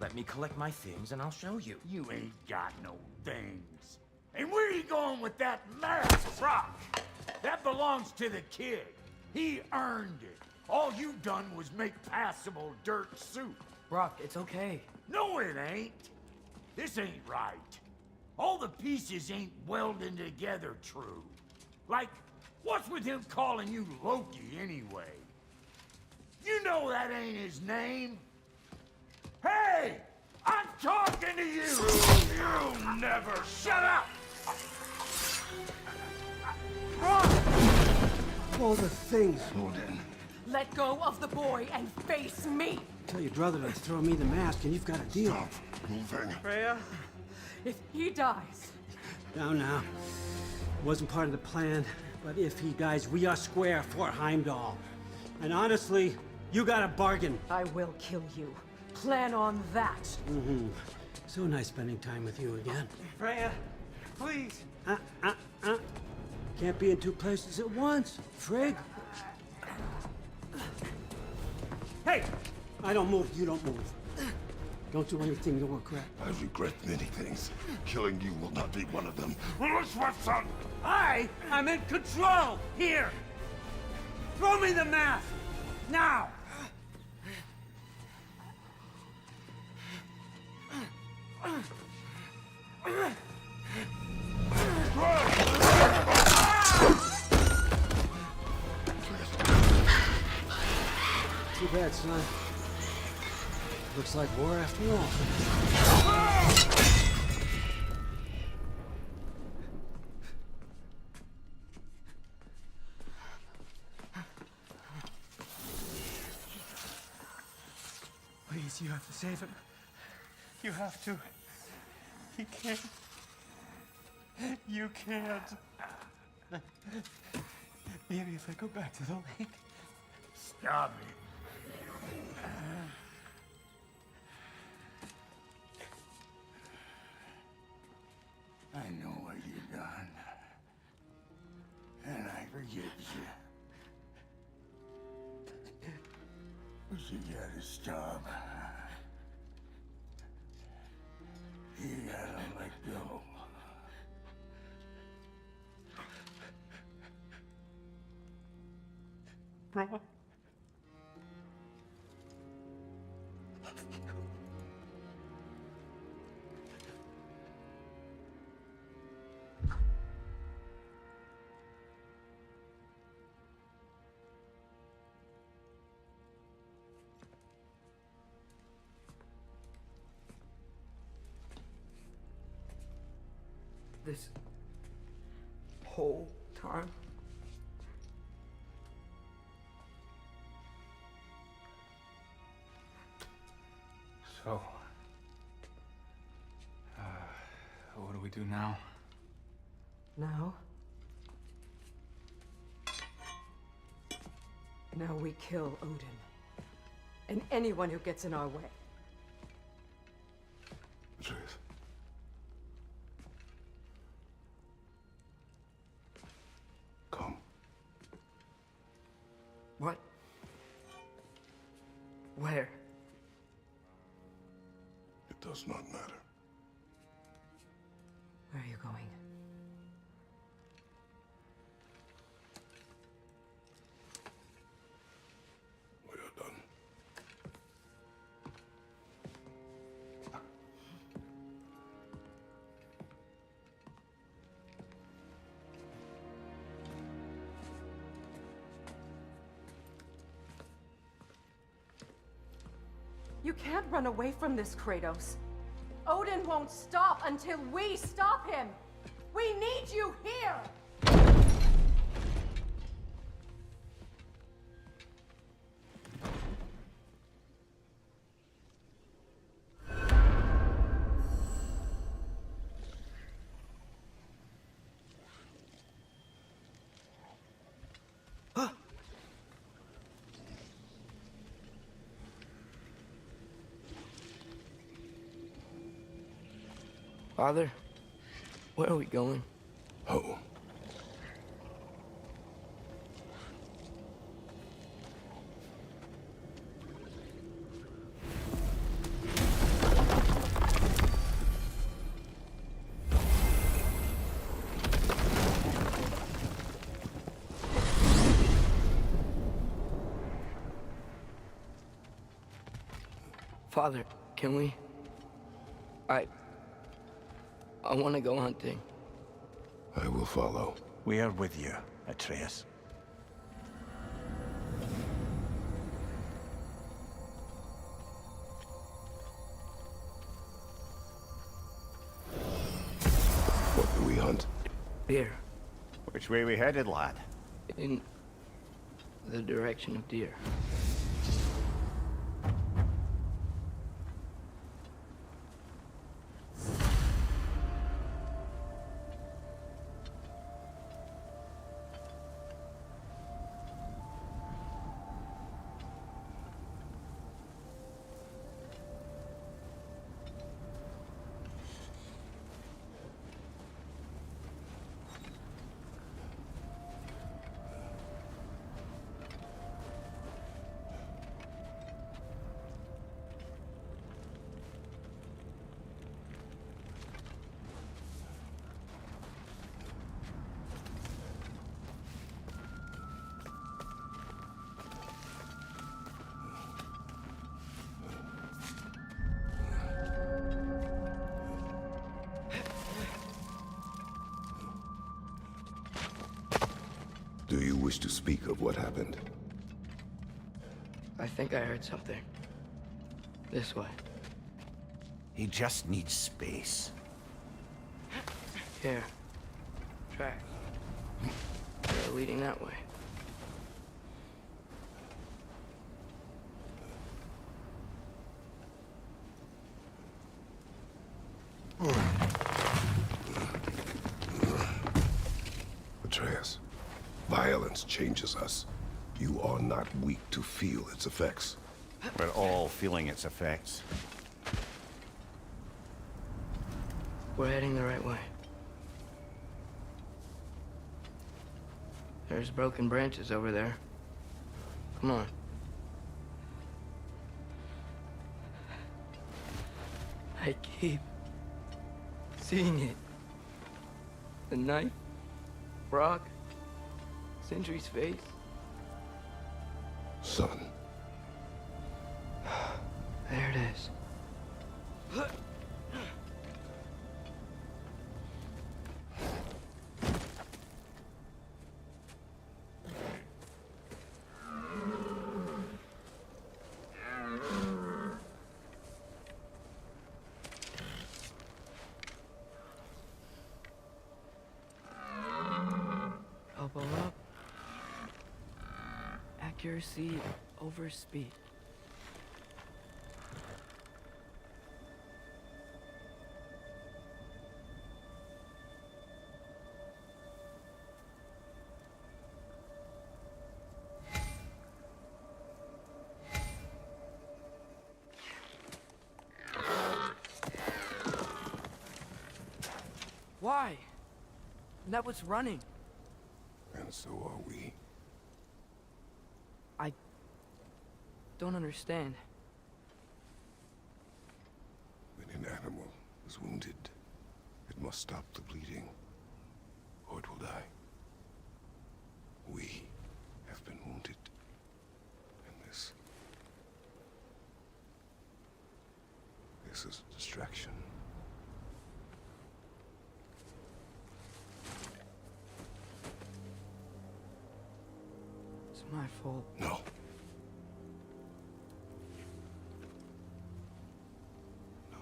Let me collect my things and I'll show you. You ain't got no things. And where you going with that mask, Brock? That belongs to the kid. He earned it. All you done was make passable dirt soup. Brock, it's okay. No, it ain't. This ain't right. All the pieces ain't welding together true. Like, what's with him calling you Loki anyway? You know that ain't his name. Hey! I'm talking to you! You never shut up! All the things. Odin. Let go of the boy and face me! Tell your brother to throw me the mask and you've got a deal. Stop moving. Freya, if he dies... Now. Wasn't part of the plan, but if he dies, we are square for Heimdall. And honestly, you got a bargain. I will kill you. Plan on that. So nice spending time with you again. Freya, please. Can't be in two places at once, Frigg. Hey! I don't move, you don't move. Don't do anything to regret. I regret many things. Killing you will not be one of them. Son! I'm in control! Here! Throw me the mask! Now! Too bad, son. Looks like war after all. Please, you have to save him. You have to. He can't. You can't. Maybe if I go back to the lake. Stop it. I know what you've done. And I forgive you. But you gotta stop. You gotta let go. Bro. This whole time? So, what do we do now? Now? Now we kill Odin. And anyone who gets in our way. Truth. Come. What? Where? It does not matter. Where are you going? We are done. You can't run away from this, Kratos. Odin won't stop until we stop him! We need you here! Father, where are we going? Home. Father, can we? I want to go hunting. I will follow. We are with you, Atreus. Here, Which way we headed, lad? in the direction of deer. Do you wish to speak of what happened? I think I heard something. This way. He just needs space. Here. Tracks. They're leading that way. Atreus, violence changes us. You are not weak to feel its effects. We're all feeling its effects. We're heading the right way. There's broken branches over there. Come on. I keep seeing it. The knife, Brock, Sindri's face. Son, There it is. Elbow up. Accuracy over speed. Why? That was running. and so are we. I don't understand. When an animal is wounded, it must stop the bleeding, or it will die. We have been wounded, and this is a distraction. It's my fault. No. No.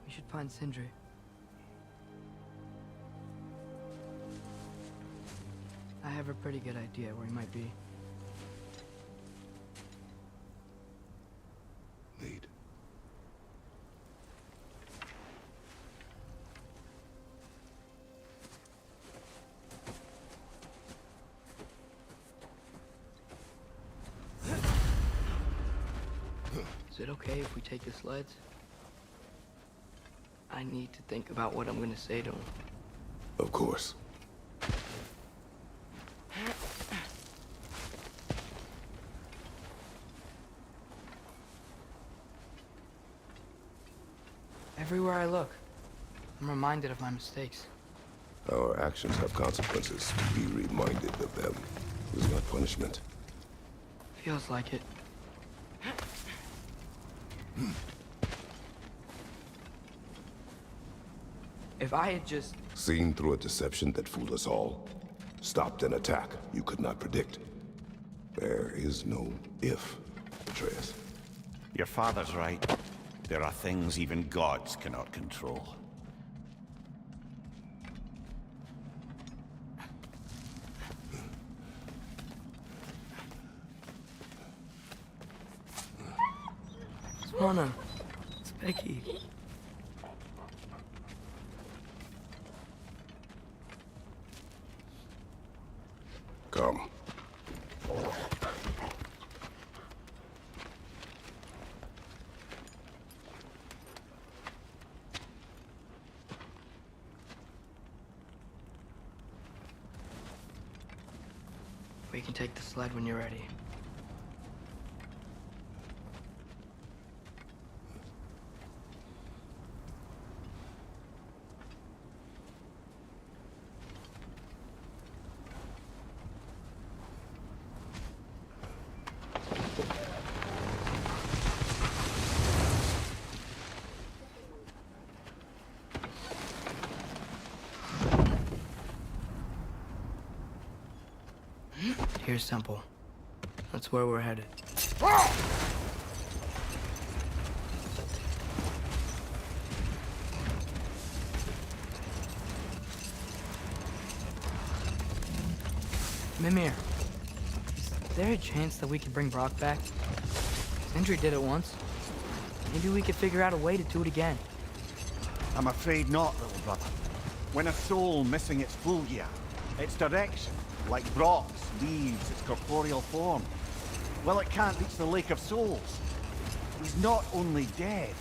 We should find Sindri. I have a pretty good idea where he might be. Lead. Is it okay if we take the sleds? I need to think about what I'm gonna say to him. Of course. Everywhere I look, I'm reminded of my mistakes. Our actions have consequences. Be reminded of them. Is not punishment. Feels like it. If I had just... Seen through a deception that fooled us all. stopped an attack you could not predict. There is no if, Atreus. Your father's right. There are things even gods cannot control. Swana, it's Becky. Come. We can take the sled when you're ready. Here's Temple. That's where we're headed. Mimir, is there a chance that we could bring Brock back? Sindri did it once. Maybe we could figure out a way to do it again. I'm afraid not, little brother. When a soul missing its fulgia, its direction, like Brock's, leaves its corporeal form, well, it can't reach the Lake of Souls. He's not only dead,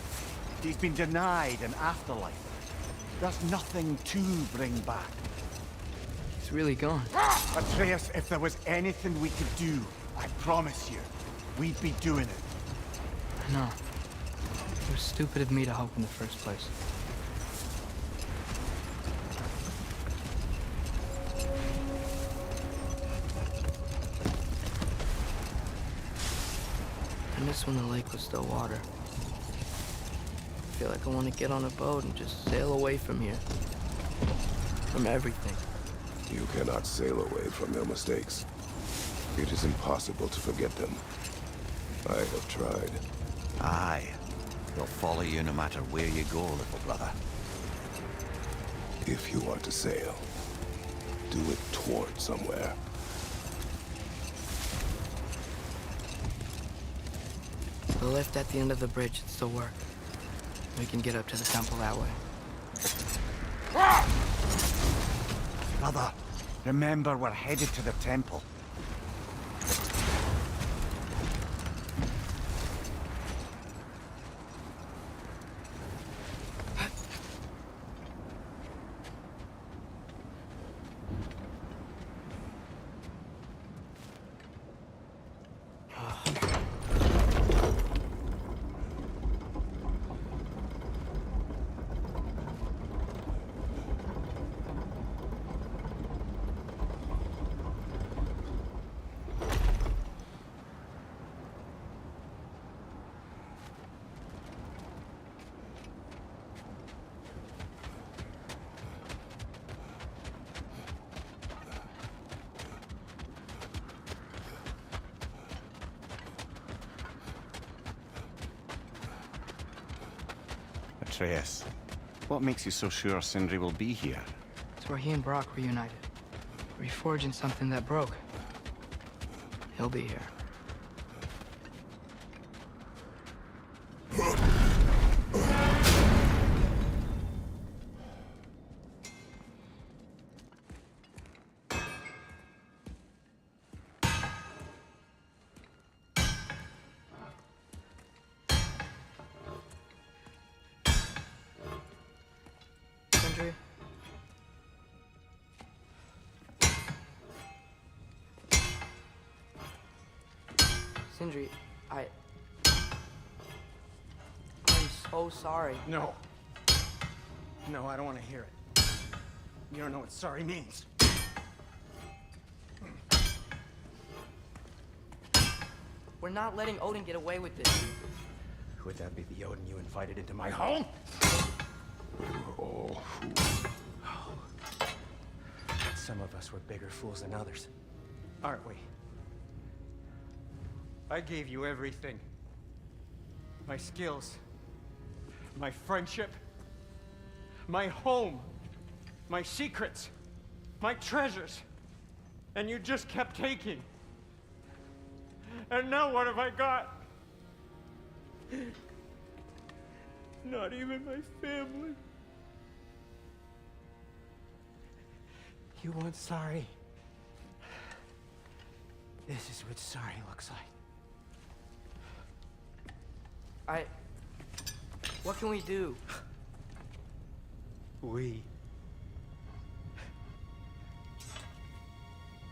he's been denied an afterlife. There's nothing to bring back. He's really gone. Atreus, if there was anything we could do, I promise you, we'd be doing it. I know. It was stupid of me to hope in the first place. I miss when the lake was still water. I feel like I want to get on a boat and just sail away from here. From everything. You cannot sail away from your mistakes. It is impossible to forget them. I have tried. Aye. They'll follow you no matter where you go, little brother. If you are to sail, do it toward somewhere. The lift at the end of the bridge should still work. We can get up to the temple that way. Brother, remember we're headed to the temple. Atreus, what makes you so sure Sindri will be here? It's where he and Brock reunited. Reforging something that broke. He'll be here. Sindri? Sindri, I'm so sorry. No. No, I don't want to hear it. You don't know what sorry means. We're not letting Odin get away with this. Would that be the Odin you invited into my home? We were all fools. That's Some of us were bigger fools than others, aren't we? I gave you everything. My skills, my friendship, my home, my secrets, my treasures. And you just kept taking. And now what have I got? Not even my family. You want sorry? This is what sorry looks like. What can we do? We.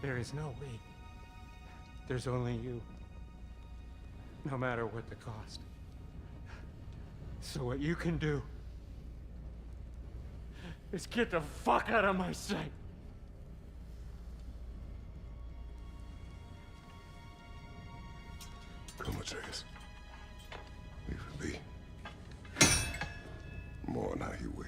There is no we. There's only you. No matter what the cost. So what you can do is get the fuck out of my sight. Come, Atreus. Leave it be. Mourn how you wish.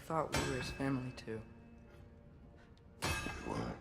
I thought we were his family too. We were.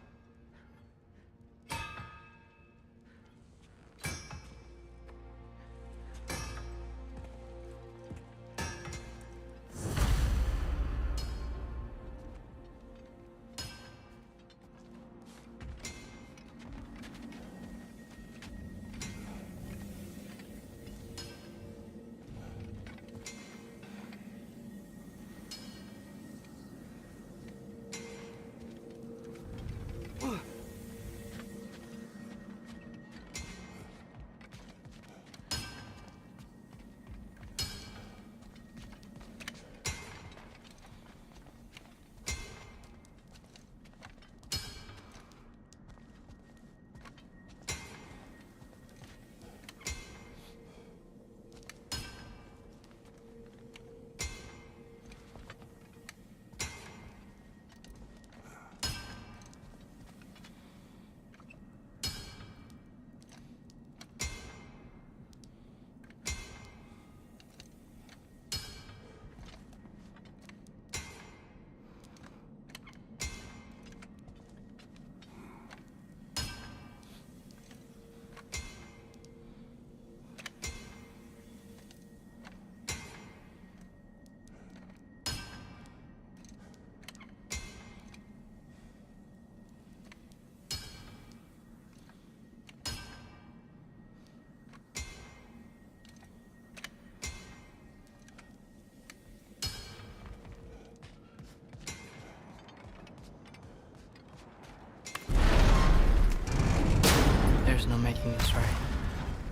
There's no making this right,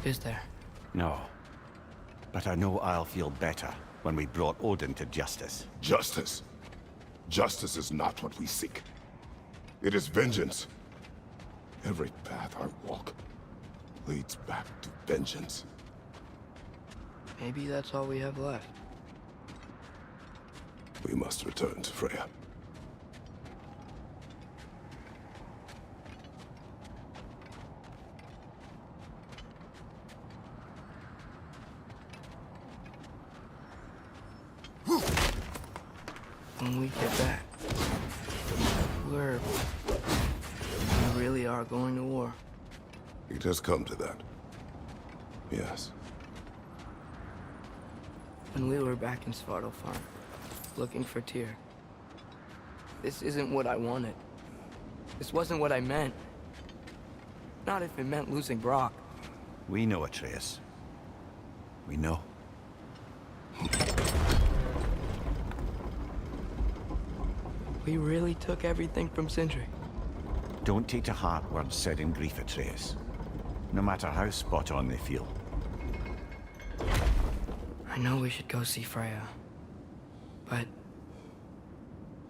is there? No. But I know I'll feel better when we brought Odin to justice. Justice. Justice is not what we seek. It is vengeance. Every path I walk leads back to vengeance. Maybe that's all we have left. We must return to Freya. When we get back, we really are going to war. It has come to that. Yes. When we were back in Svartalfheim, looking for Tyr, this isn't what I wanted. This wasn't what I meant. Not if it meant losing Brock. We know, Atreus. We know. We really took everything from Sindri. Don't take to heart words said in grief, Atreus. No matter how spot on they feel. I know we should go see Freya, but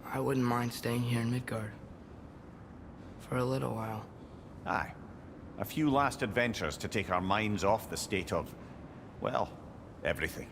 I wouldn't mind staying here in Midgard for a little while. Aye. A few last adventures to take our minds off the state of, well, everything.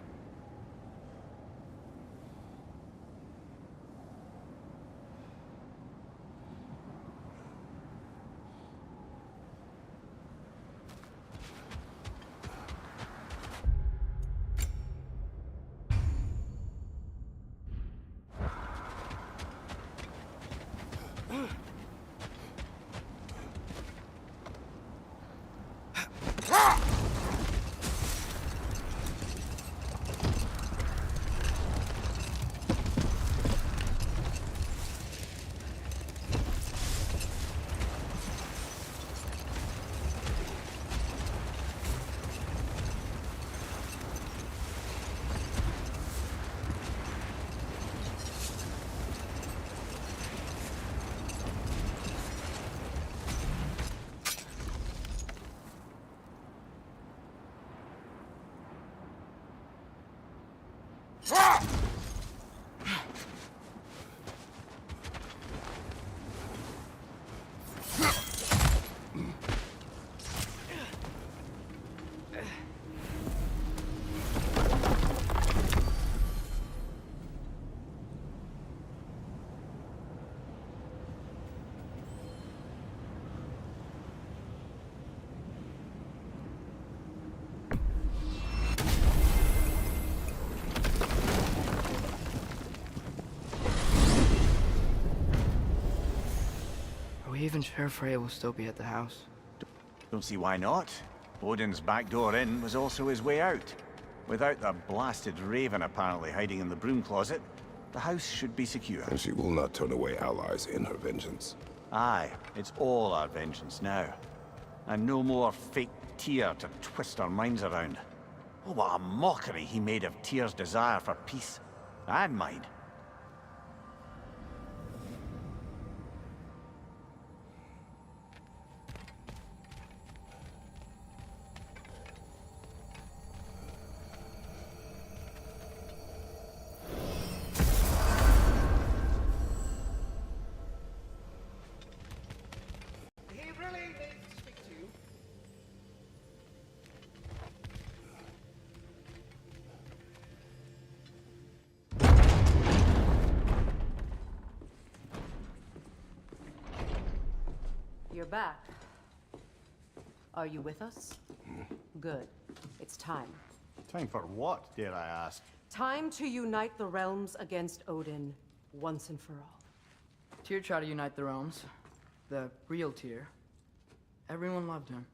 Are we even sure Freya will still be at the house? Don't see why not. Odin's back door in was also his way out. Without the blasted raven apparently hiding in the broom closet, the house should be secure. And she will not turn away allies in her vengeance. Aye, it's all our vengeance now. And no more fake Tyr to twist our minds around. Oh, what a mockery he made of Tyr's desire for peace. And mine. He really needs to speak to you. You're back. Are you with us? Good. It's time. Time for what, dare I ask? Time to unite the realms against Odin once and for all. Tyr tried to unite the realms. The real Tyr. Everyone loved him.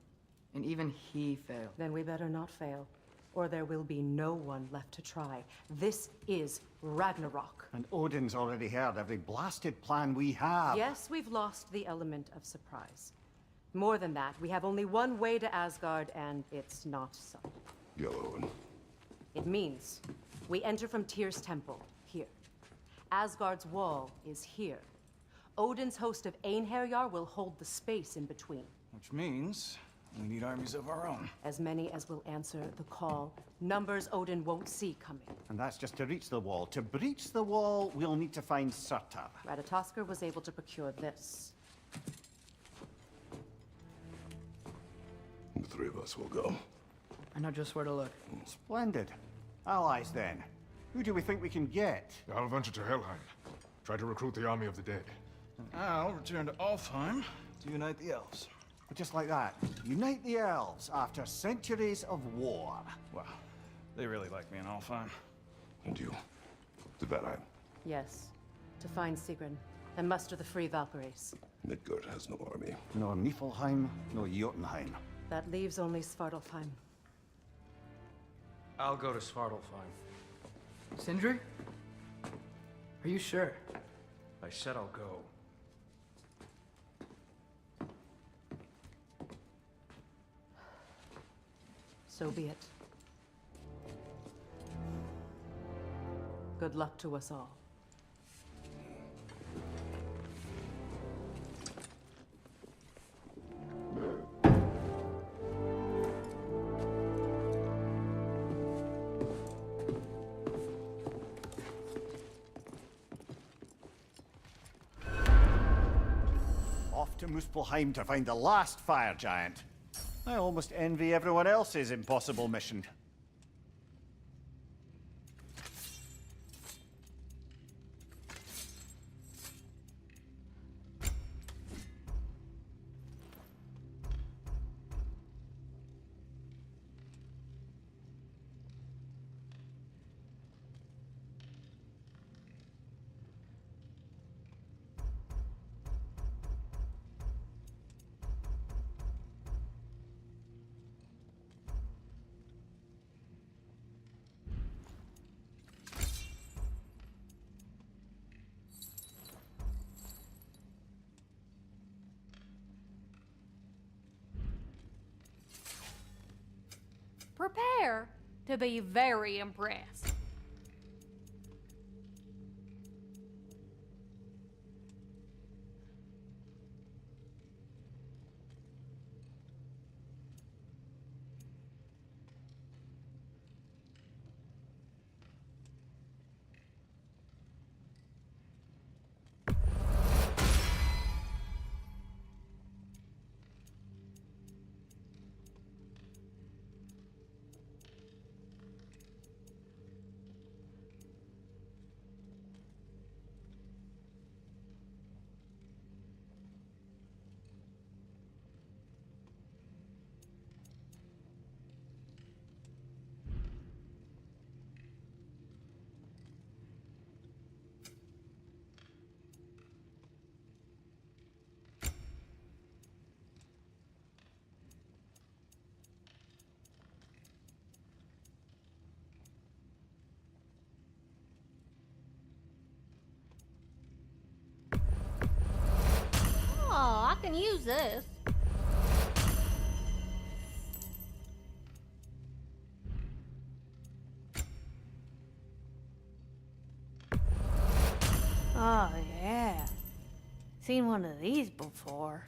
And even he failed. Then we better not fail, or there will be no one left to try. This is Ragnarok. And Odin's already heard every blasted plan we have. Yes, we've lost the element of surprise. More than that, we have only one way to Asgard, and it's not subtle. Yellow one. It means we enter from Tyr's temple, here. Asgard's wall is here. Odin's host of Einherjar will hold the space in between. Which means we need armies of our own. As many as will answer the call. Numbers Odin won't see coming. And that's just to reach the wall. To breach the wall, we'll need to find Surtur. Ratatoskr was able to procure this. The three of us will go. I know just where to look. Splendid. Allies, then. Who do we think we can get? I'll venture to Helheim. Try to recruit the army of the dead. I'll return to Alfheim to unite the elves. But just like that, unite the elves after centuries of war. Wow, they really like me in Alfheim. And you? To Valheim. Yes, to find Sigrun and muster the free Valkyries. Midgard has no army. Nor Niflheim, nor Jotunheim. That leaves only Svartalfheim. I'll go to Svartalfheim. Sindri? Are you sure? I said I'll go. So be it. Good luck to us all. Off to Muspelheim to find the last fire giant. I almost envy everyone else's impossible mission. Prepare to be very impressed. can use this. Oh, yeah. Seen one of these before.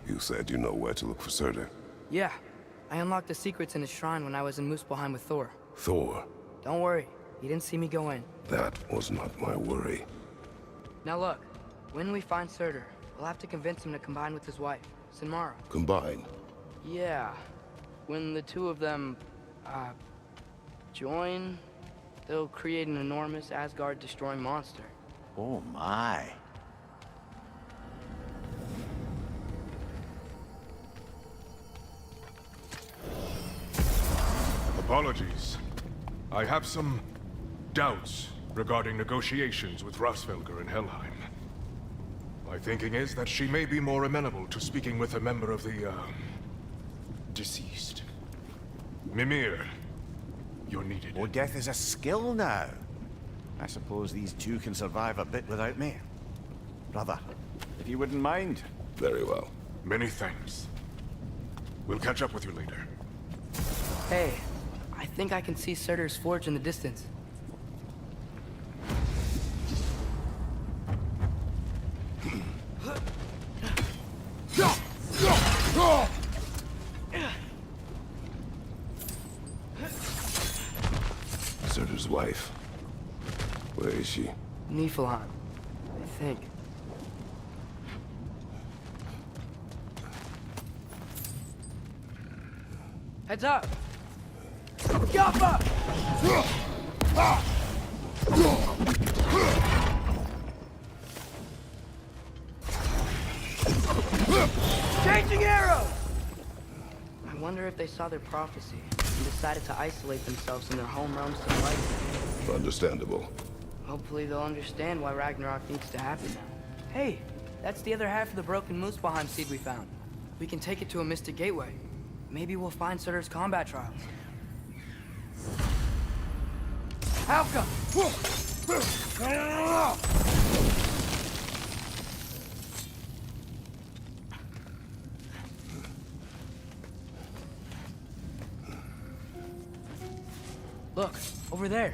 You said you know where to look for Surtur. Yeah, I unlocked the secrets in his shrine when I was in Muspelheim with Thor. Thor? Don't worry, he didn't see me go in. That was not my worry. Now look, when we find Surtur, we'll have to convince him to combine with his wife, Sinmara. Combine? Yeah, when the two of them, join, they'll create an enormous Asgard-destroying monster. Oh my. Apologies. I have some doubts regarding negotiations with Rasfelger in Helheim. My thinking is that she may be more amenable to speaking with a member of the, deceased. Mimir, you're needed. Oh, death is a skill now. I suppose these two can survive a bit without me. Brother, if you wouldn't mind. Very well. Many thanks. We'll catch up with you later. Hey, I think I can see Surtur's forge in the distance. Surtur's wife. Where is she? Niflheim, I think. Heads up! Gaffa! Changing arrows! I wonder if they saw their prophecy and decided to isolate themselves in their home realms to fight. Understandable. Hopefully they'll understand why Ragnarok needs to happen now. Hey, that's the other half of the broken Muspelheim seed we found. We can take it to a Mystic Gateway. Maybe we'll find Surtur's combat trials. Halka! Look, over there.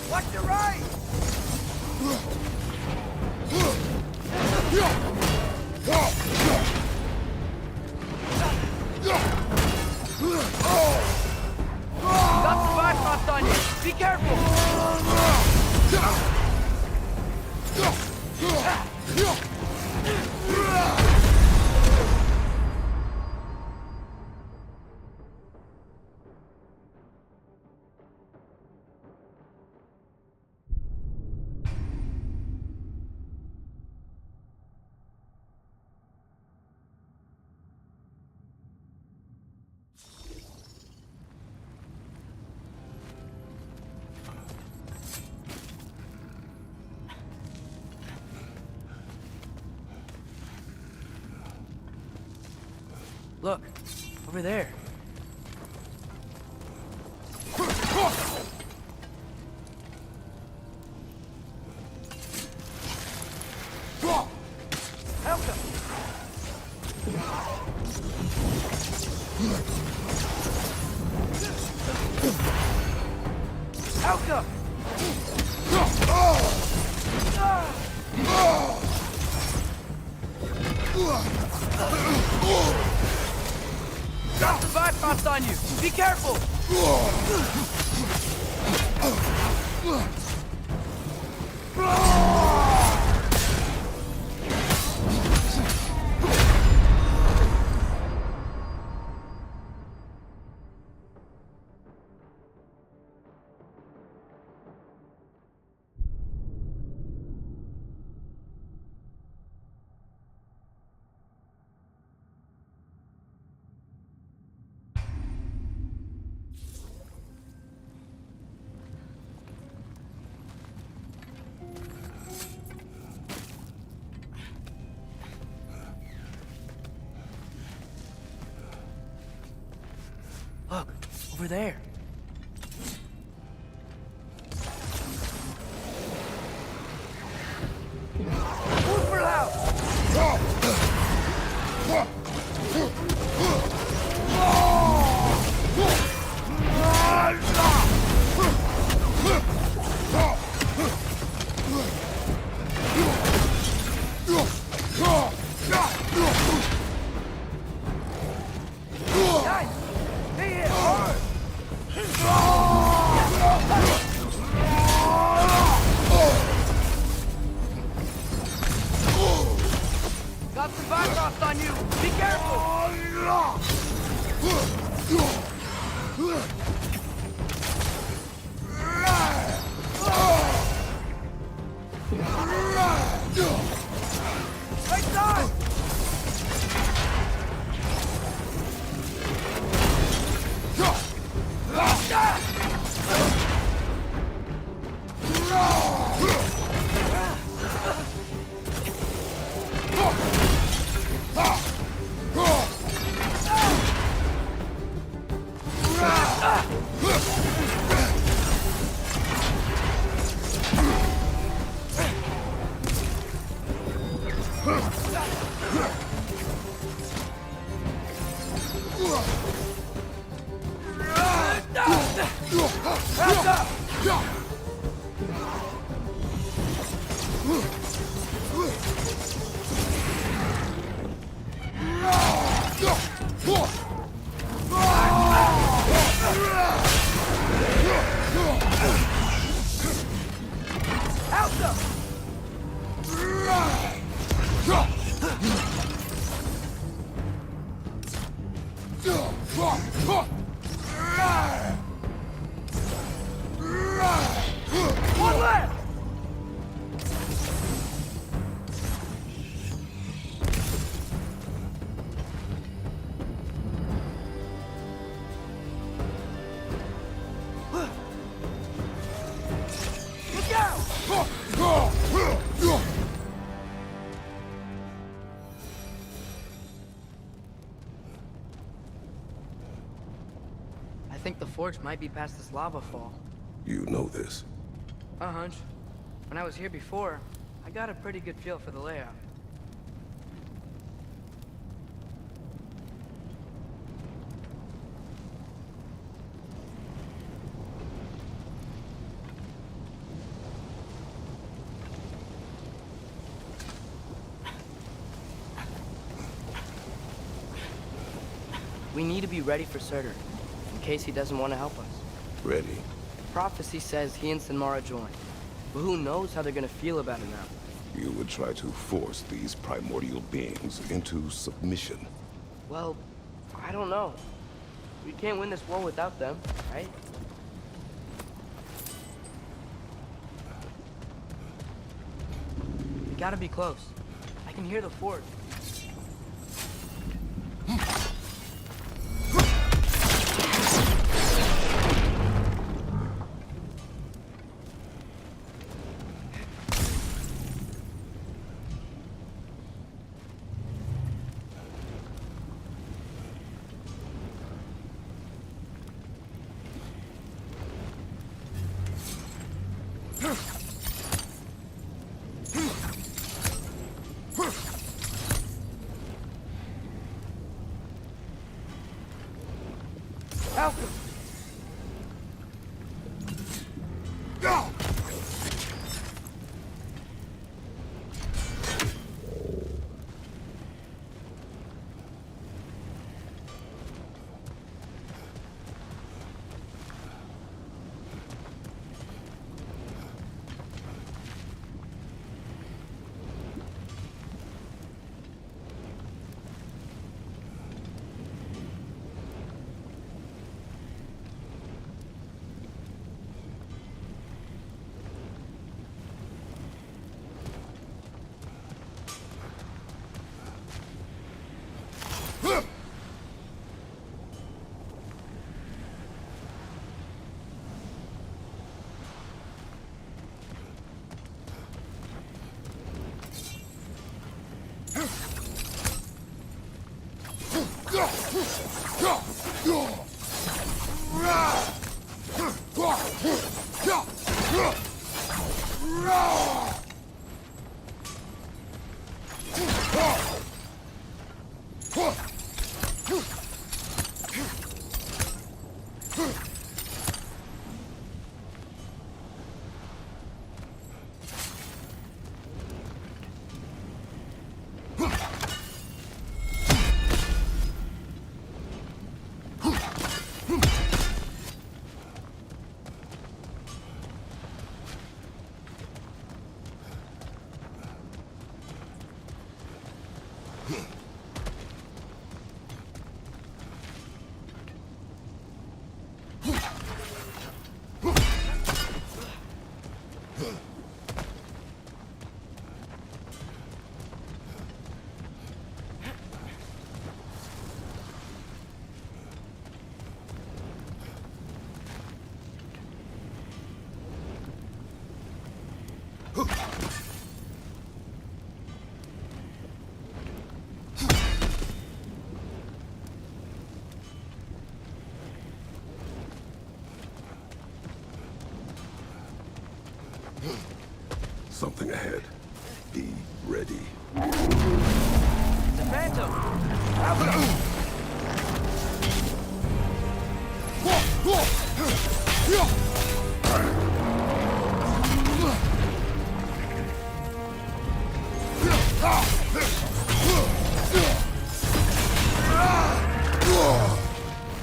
Watch your right! Got the Bifrost on you! Be careful! Look, over there. Helga! Helga! Got the Bifrost on you! Be careful! Look, over there. Got some Bifrost on you! Be careful! Right side! One left! Look out! I think the forge might be past this lava fall. You know this. A hunch. When I was here before, I got a pretty good feel for the layout. We need to be ready for Surtur, in case he doesn't want to help us. Ready? Prophecy says he and Sinmara join, but who knows how they're gonna feel about it now. You would try to force these primordial beings into submission. Well, I don't know. We can't win this war without them, right? We gotta be close. I can hear the fort. Malcolm! Something ahead. Be ready. It's a phantom!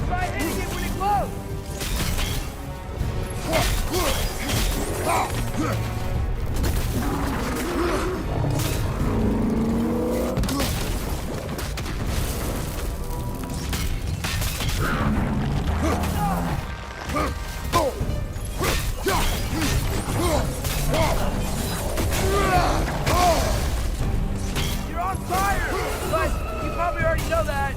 Try hitting it when it glows! You're on fire! But you probably already know that.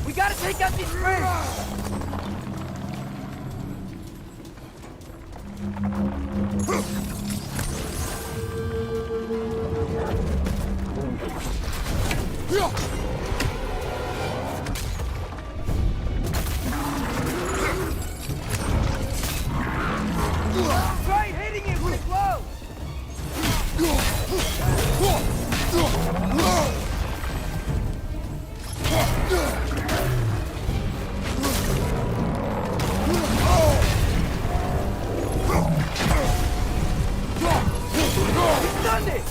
We gotta take out these crates! Try hitting it when it glows! He's done it!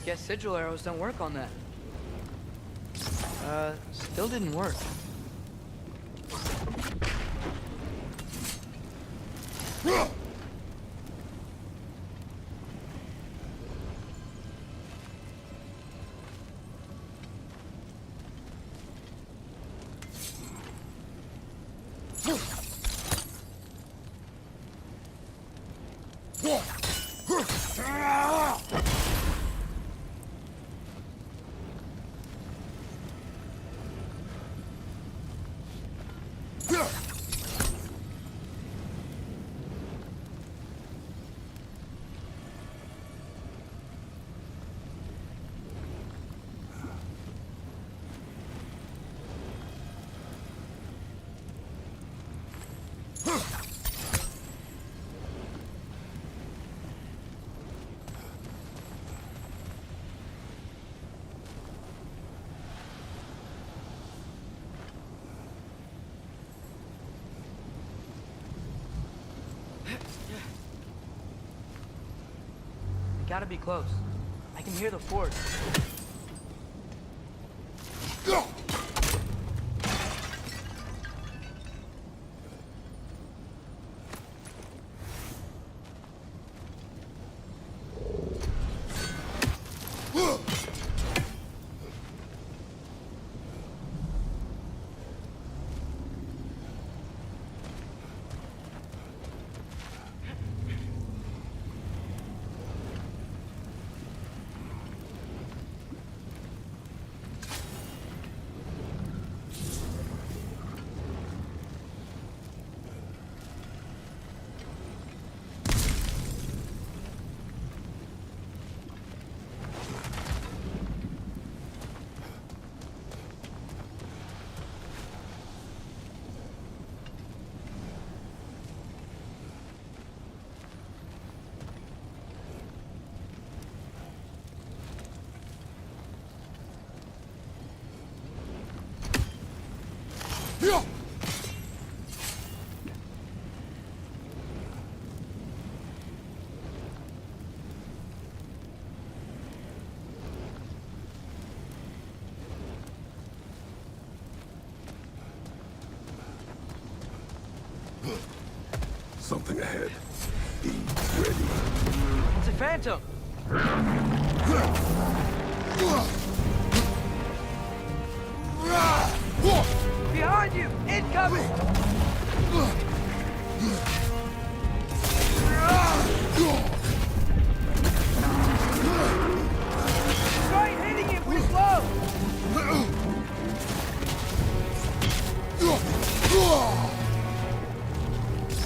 Guess sigil arrows don't work on that. Still didn't work. We gotta be close. I can hear the forge. Something ahead. Be ready. It's a phantom! Behind you! Incoming! Try hitting it when it's low!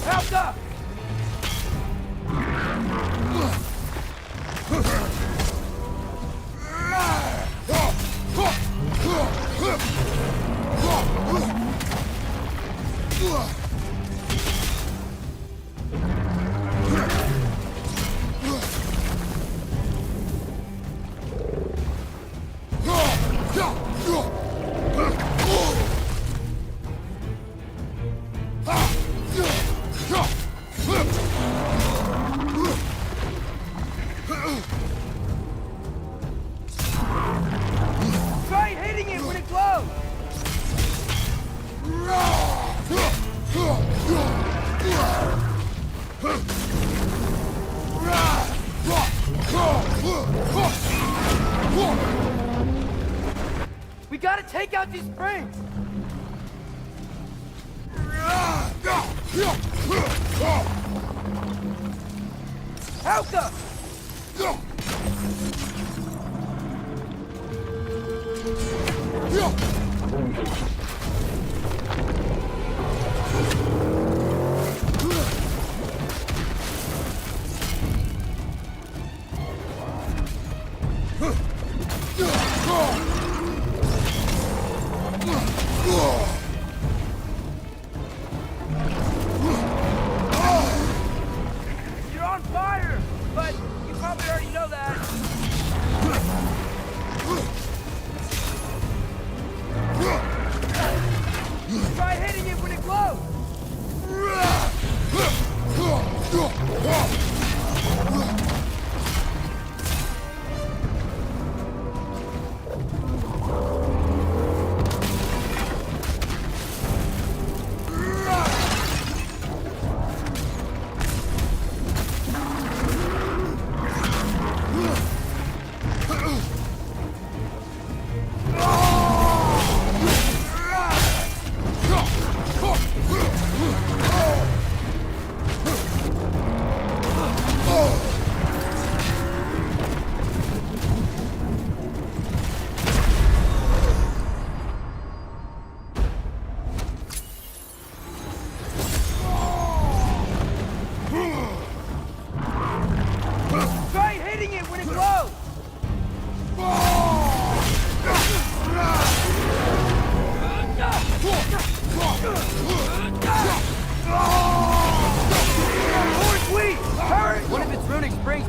Help up! Try hitting it when it's low! We gotta take out these springs! Helka! You're on fire, but you probably already know that.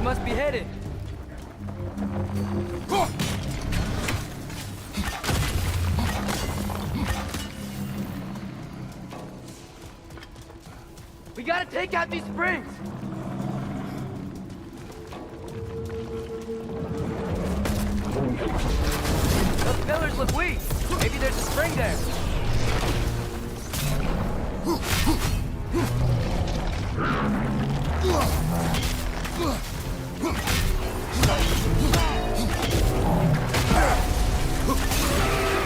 must be headed. We gotta take out these springs! Those pillars look weak. Maybe there's a spring there.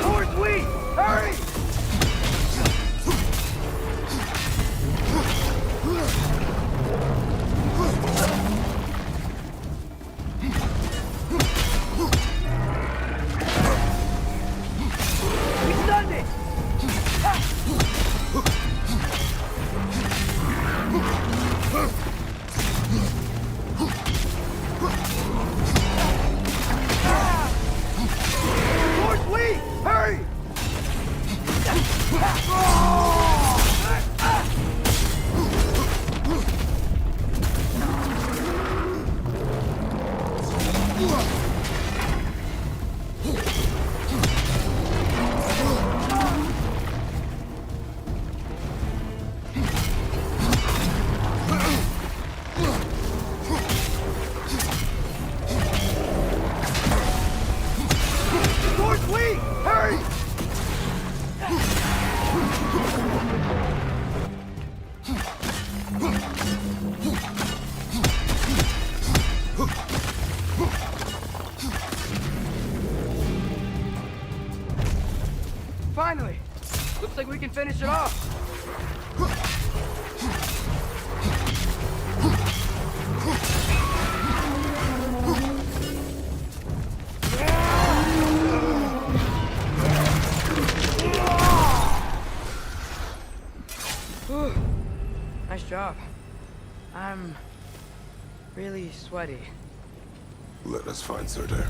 Door's weak! Hurry! We stunned it! Door's weak! Hurry! Door's weak! Hurry! Finally! Looks like we can finish it off. Whew. Nice job. I'm really sweaty. Let us find Surtur.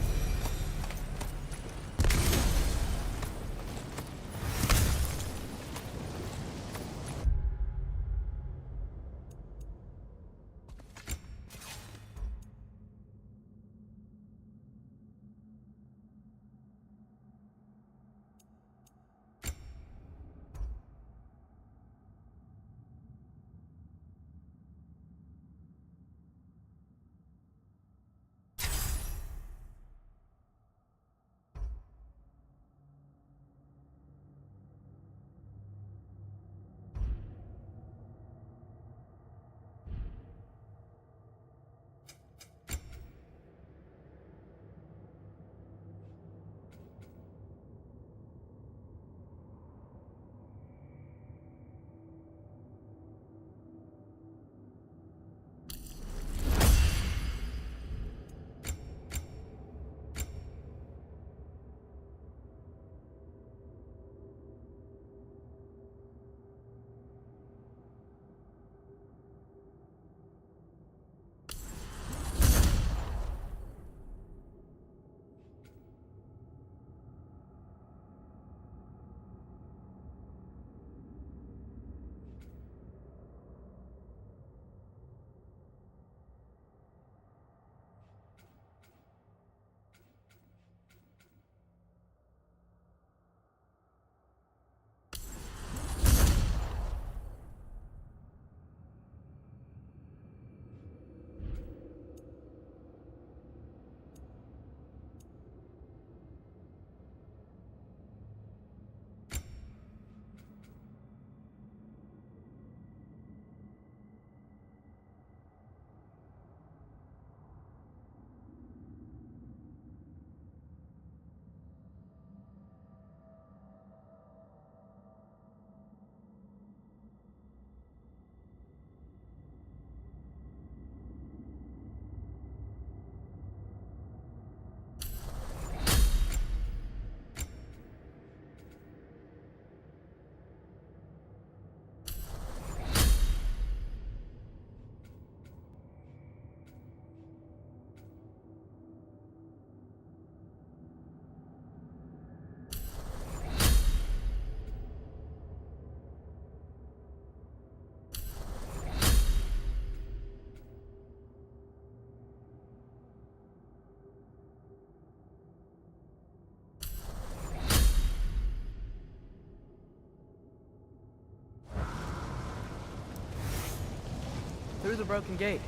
the broken gate.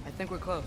I think we're close.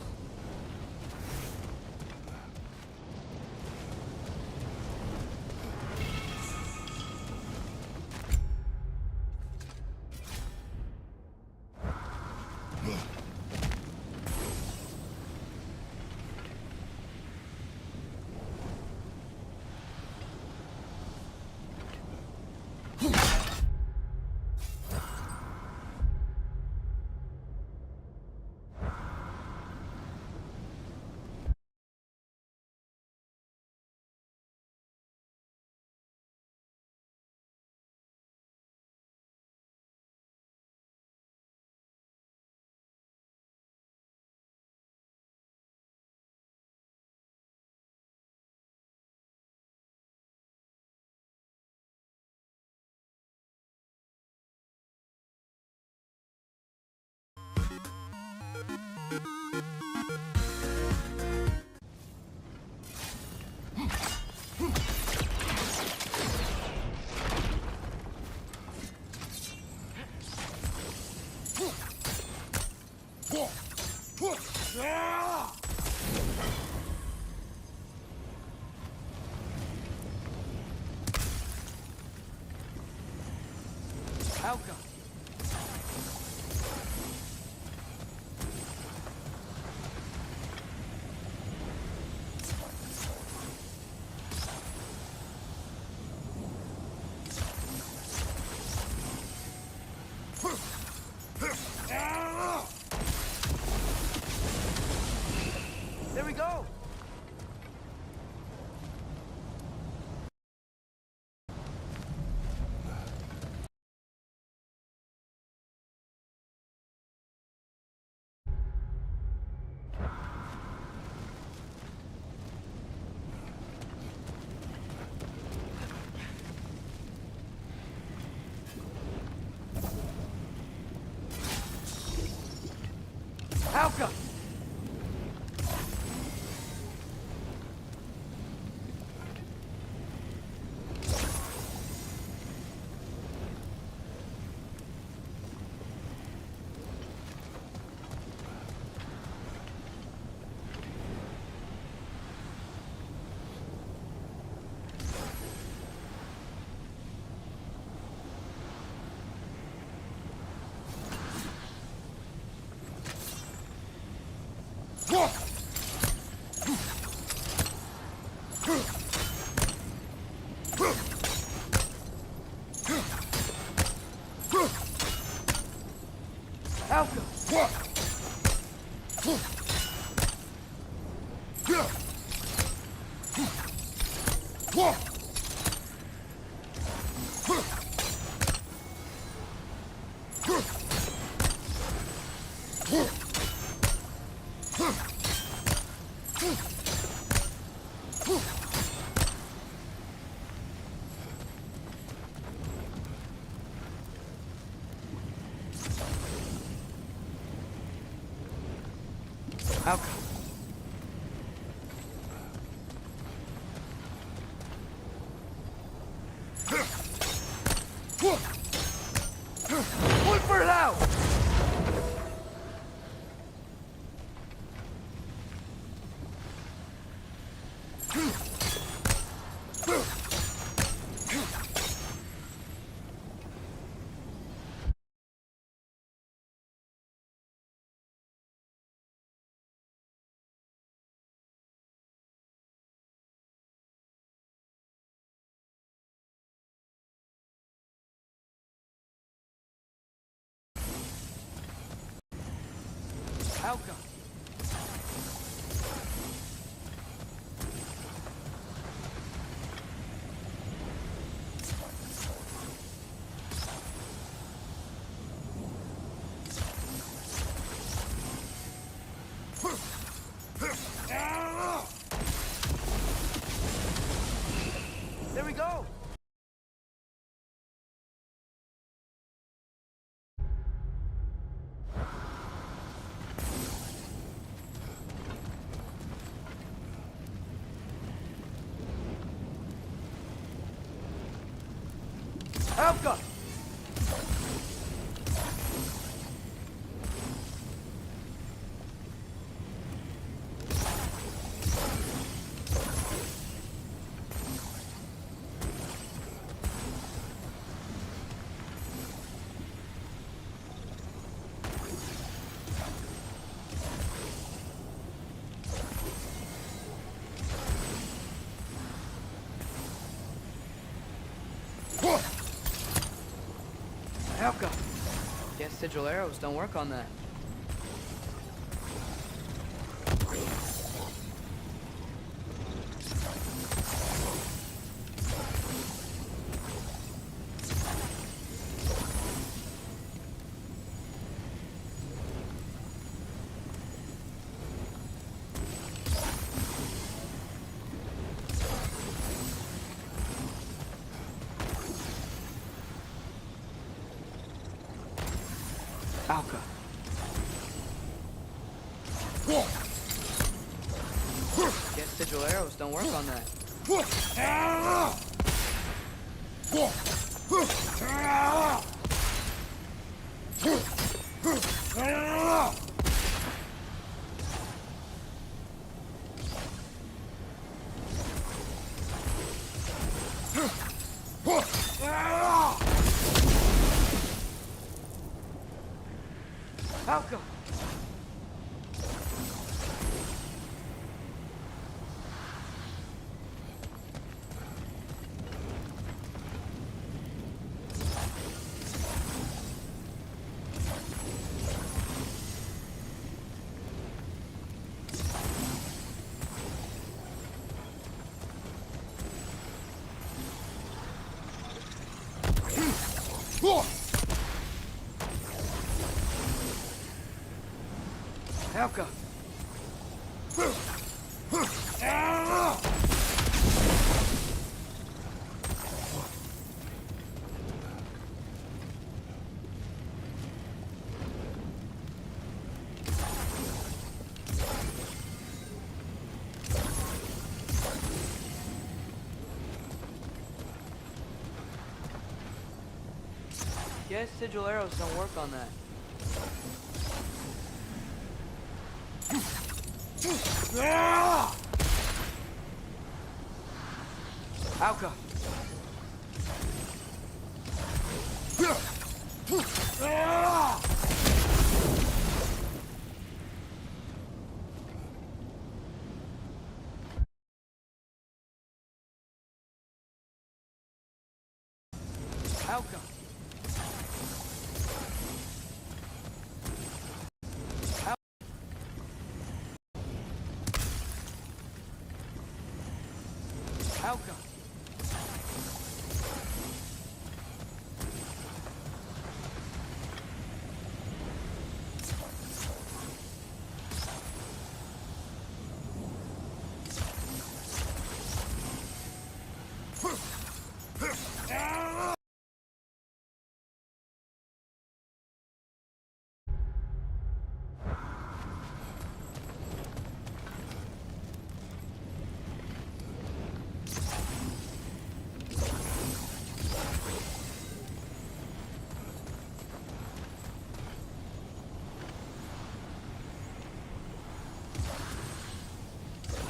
Helga! There we go! Helga! Look for it out! Helga! There we go! Helga! sigil arrows don't work on that. Alka. Guess sigil arrows don't work on that. Alka. Alka. Guess sigil arrows don't work on that. Alka. Alka. Alka.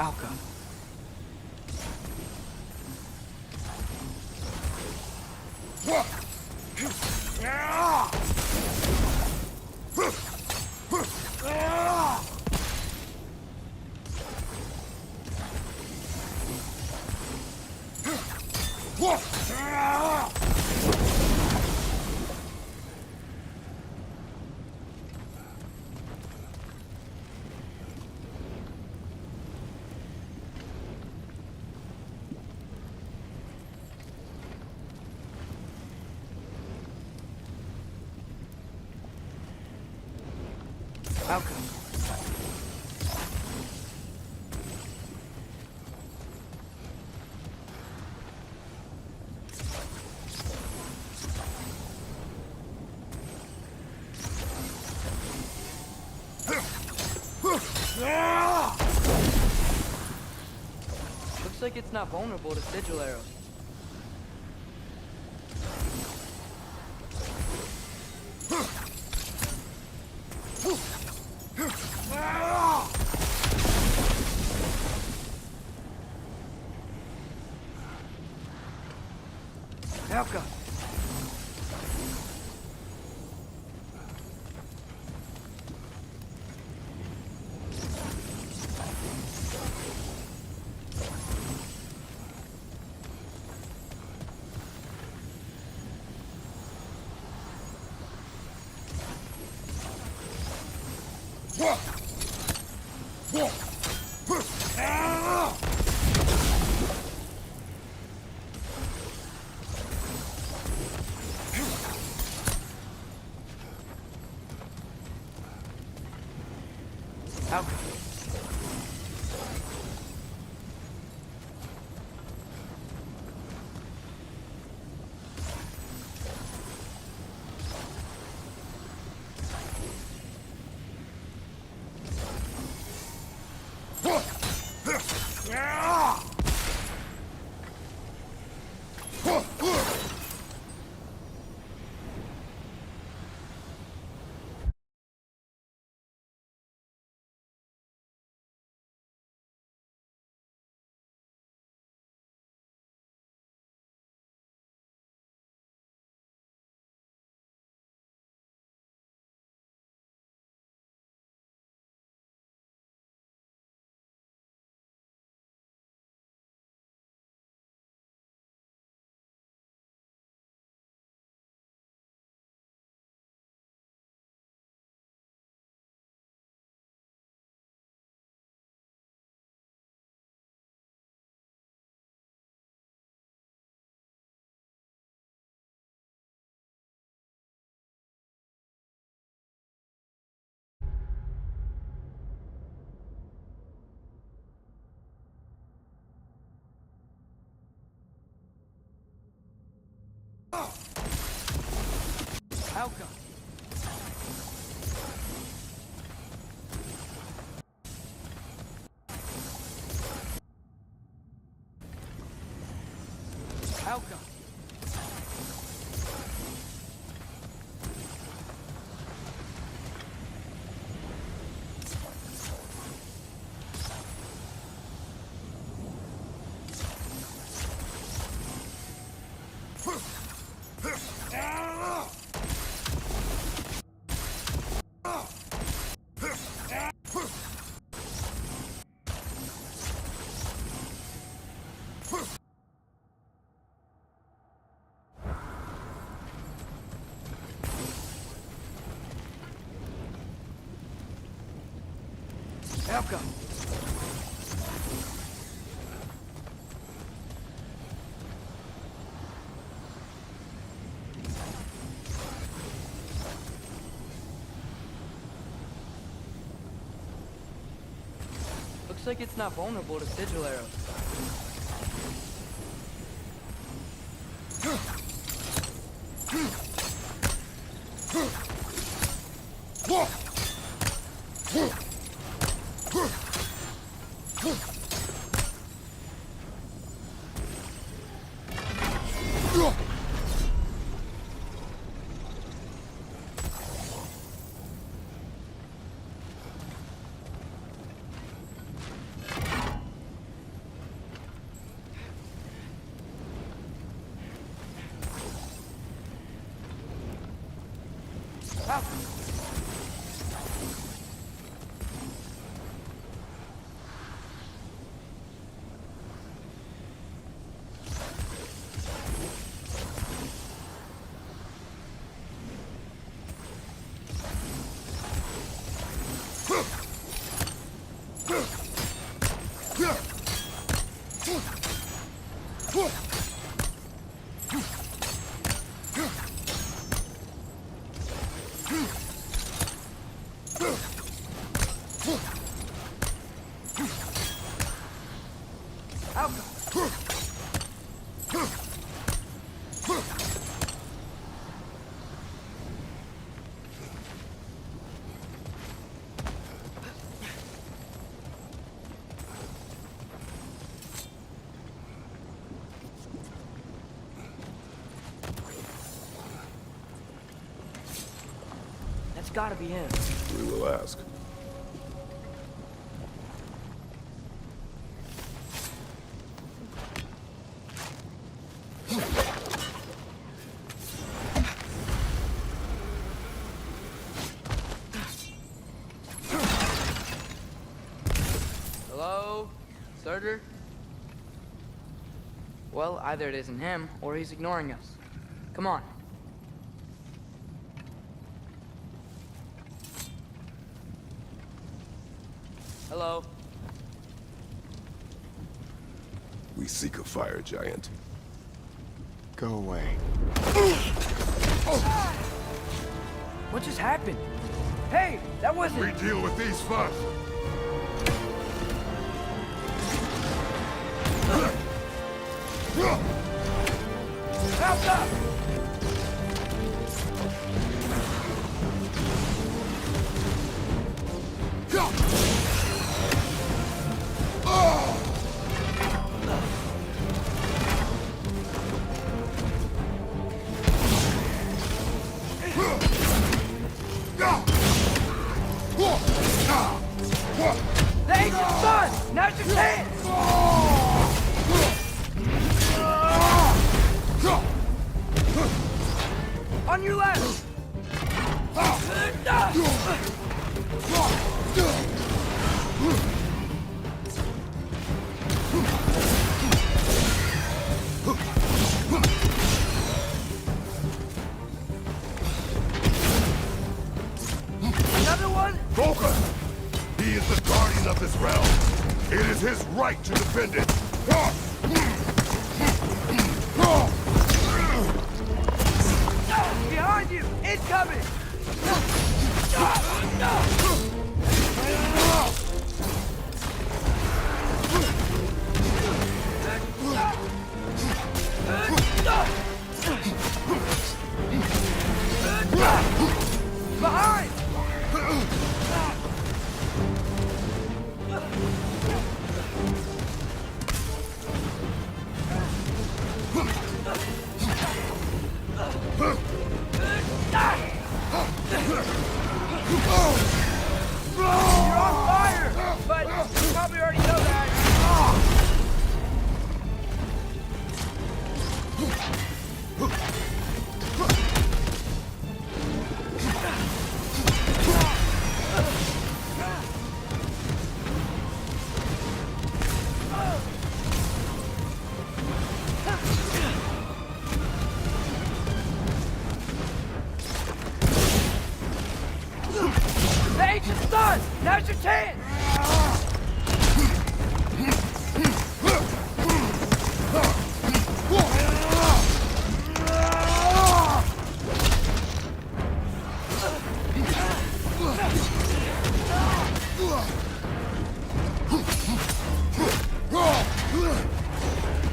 Alka. Alka. Looks like it's not vulnerable to sigil arrows. Alka. How? How come? How come? How come? Looks like it's not vulnerable to sigil arrows. That's gotta be him. We will ask. Hello? Surtur? Well, either it isn't him, or he's ignoring us. Come on. Hello. We seek a fire giant. Go away. What just happened? Hey, that wasn't... We deal with these first. Help up! The ancient sun! Now's your chance! On your left! Another one? Focus! He is the guardian of this realm. It is his right to defend it. Behind you! Incoming! Behind! You're on fire! But you probably already know that. The ancient sun! Now's your chance!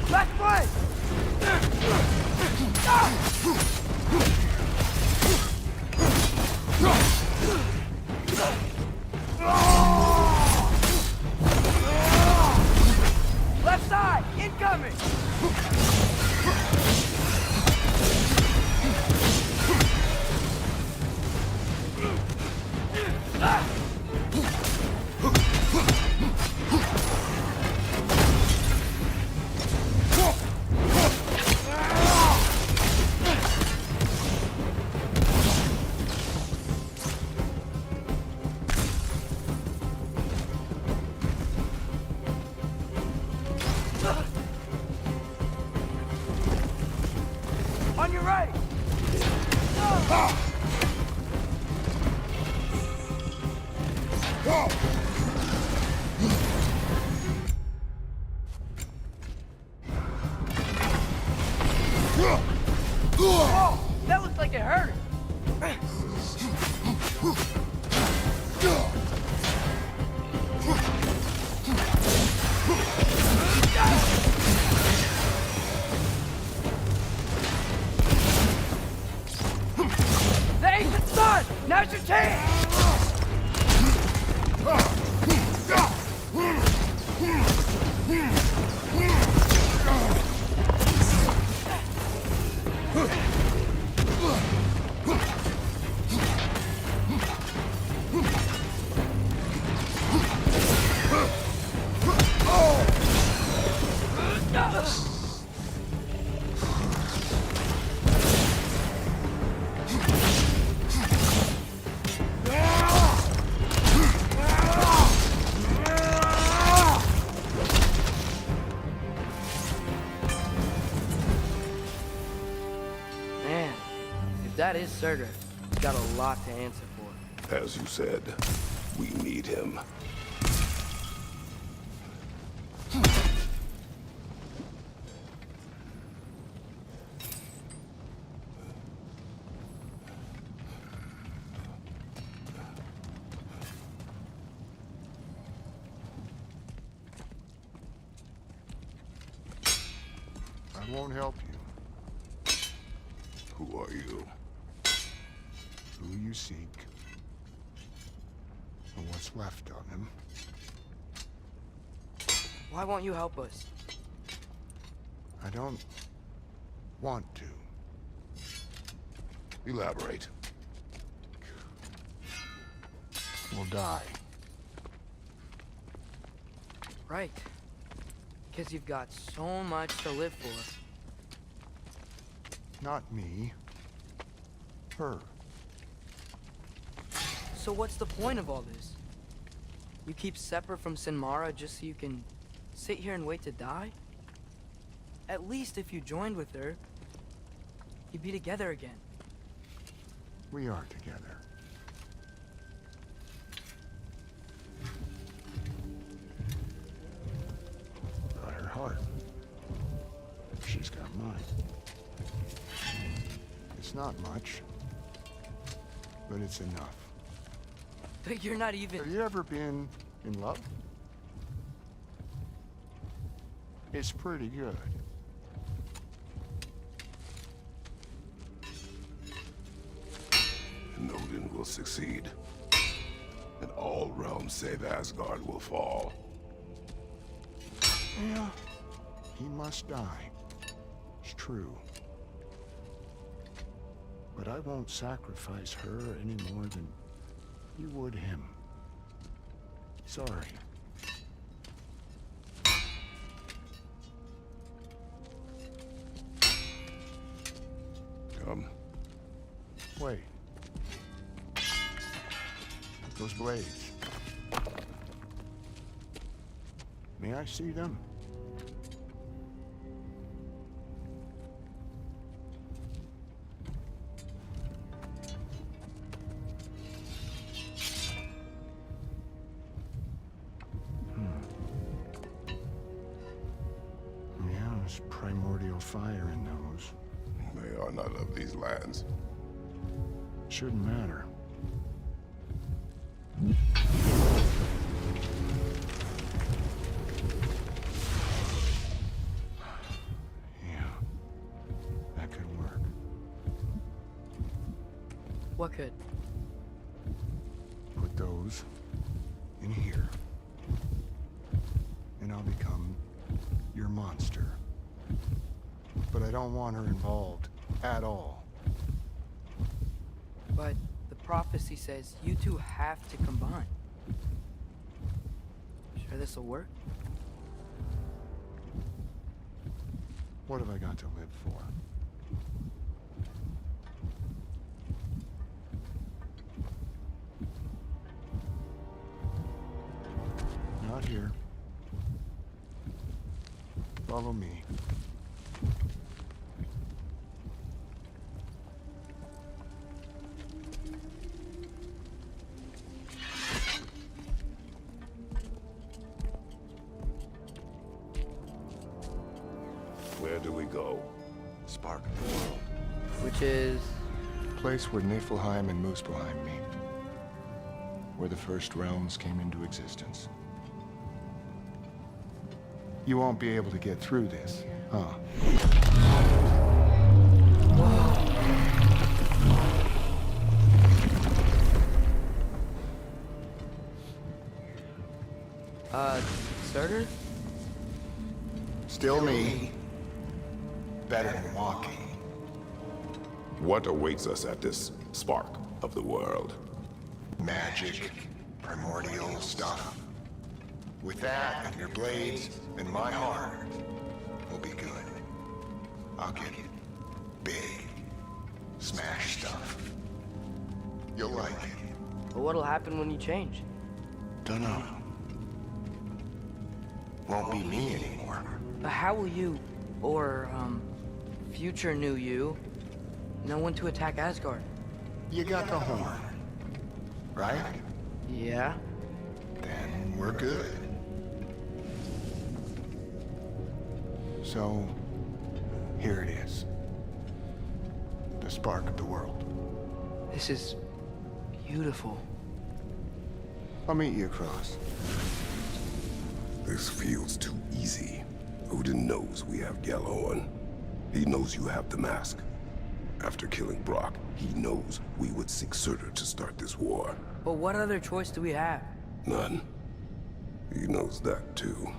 Left foot! Left side! Incoming! On your right! Whoa! That looks like it hurt! The ancient sun! Now's your chance! Man, if that is Surtur, he's got a lot to answer for. As you said, we need him. I won't help you. Who are you? Who you seek, and what's left of him. Why won't you help us? I don't want to. Elaborate. We'll die. Right. Because you've got so much to live for. Not me. Her. So what's the point of all this? You keep separate from Sinmara just so you can sit here and wait to die? At least if you joined with her, you'd be together again. We are together. Got her heart. She's got mine. It's not much, but it's enough. But you're not even... Have you ever been in love? It's pretty good. And Odin will succeed. And all realms save Asgard will fall. Yeah, he must die. It's true. But I won't sacrifice her any more than you would him. Sorry. Come. Wait. Those blades. May I see them? Yeah, there's primordial fire in those. They are not of these lands. Shouldn't matter. Yeah, that could work. What could? Put those in here, and I'll become your monster. But I don't want her involved at all. But the prophecy says you two have to combine. Sure this'll work? What have I got to live for? Not here. Follow me. Where do we go? Spark of the world. Which is... Place where Niflheim and Muspelheim meet. Where the first realms came into existence. You won't be able to get through this, huh? Surtur? Still me. Better than walking. What awaits us at this spark of the world? Magic, primordial stuff. With that and your blades and my heart, we'll be good. I'll get big, smash stuff. You'll like it. But what'll happen when you change? Dunno. Won't be me anymore. But how will you, or, future new you, know when to attack Asgard? You got the horn, right? Yeah? Then we're good. So, here it is. The spark of the world. This is beautiful. I'll meet you across. This feels too easy. Odin knows we have Gjallarhorn. He knows you have the mask. After killing Brock, he knows we would seek Surtur to start this war. But what other choice do we have? None. He knows that too.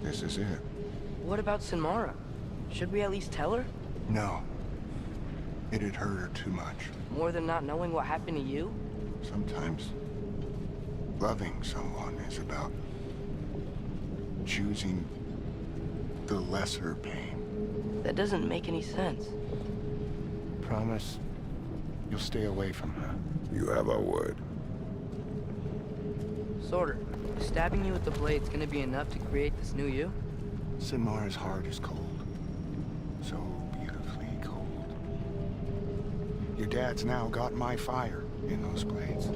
This is it. What about Sinmara? Should we at least tell her? No. It'd hurt her too much. More than not knowing what happened to you? Sometimes loving someone is about choosing the lesser pain. That doesn't make any sense. Promise you'll stay away from her. You have our word. Sorter, stabbing you with the blade's gonna be enough to create this new you? Sinmara's heart is cold. So beautifully cold. Your dad's now got my fire in those blades.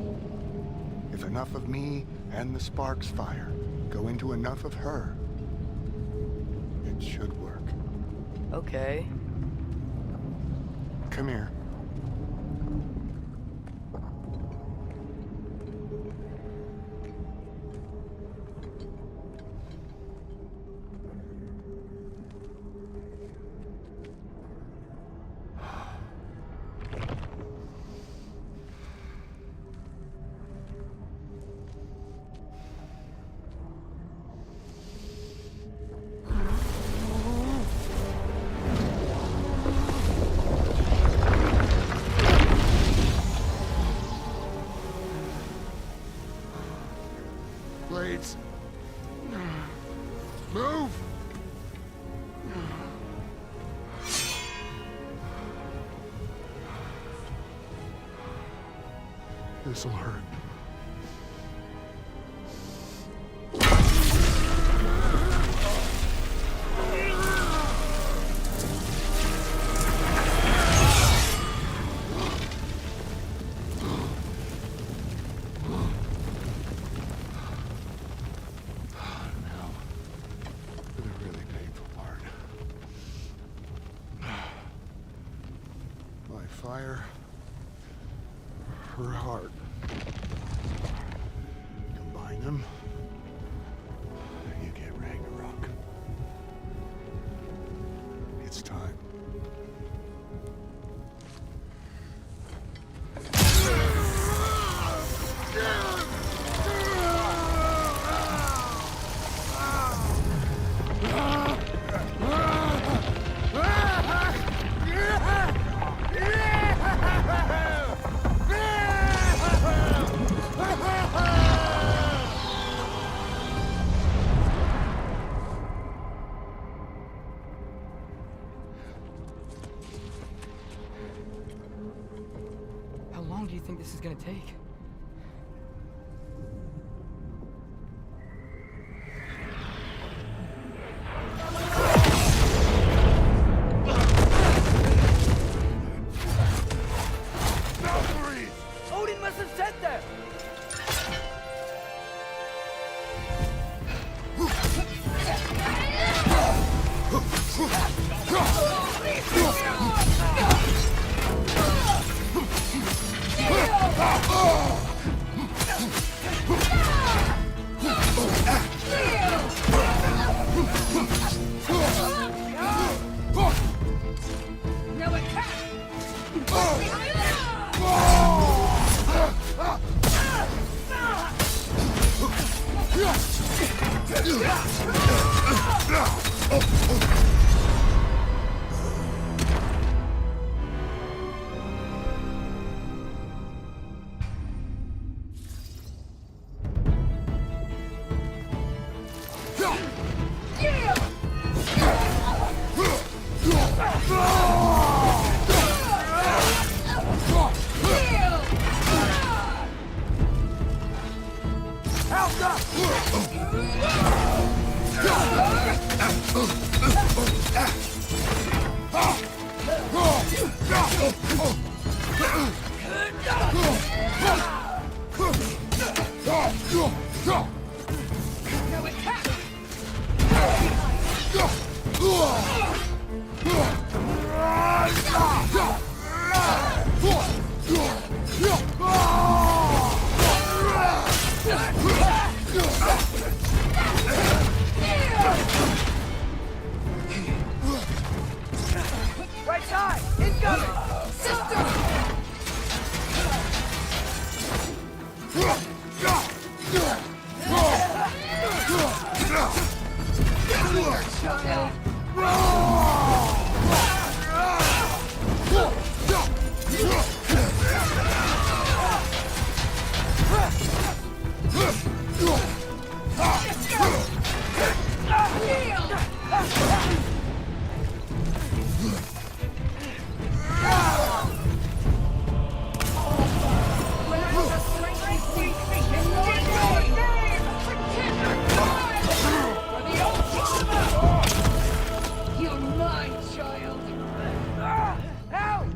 If enough of me and the spark's fire go into enough of her, it should work. Okay. Come here. Blades. Move! This'll hurt. Fire, her heart. Combine them, you get Ragnarok. It's time. How long do you think this is gonna take? Odin must have sent them! Now attack! Oh! Incoming! Sister! You're mine, child! Help!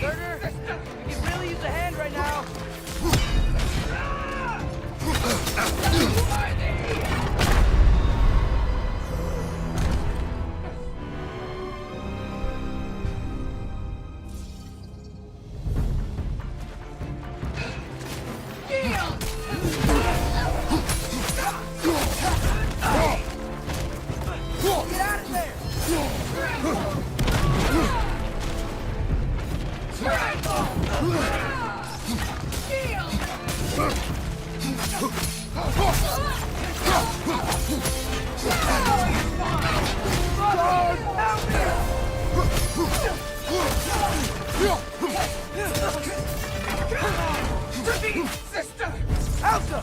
Burger, we can really use a hand right now. Get out of there! Sister! Elsa!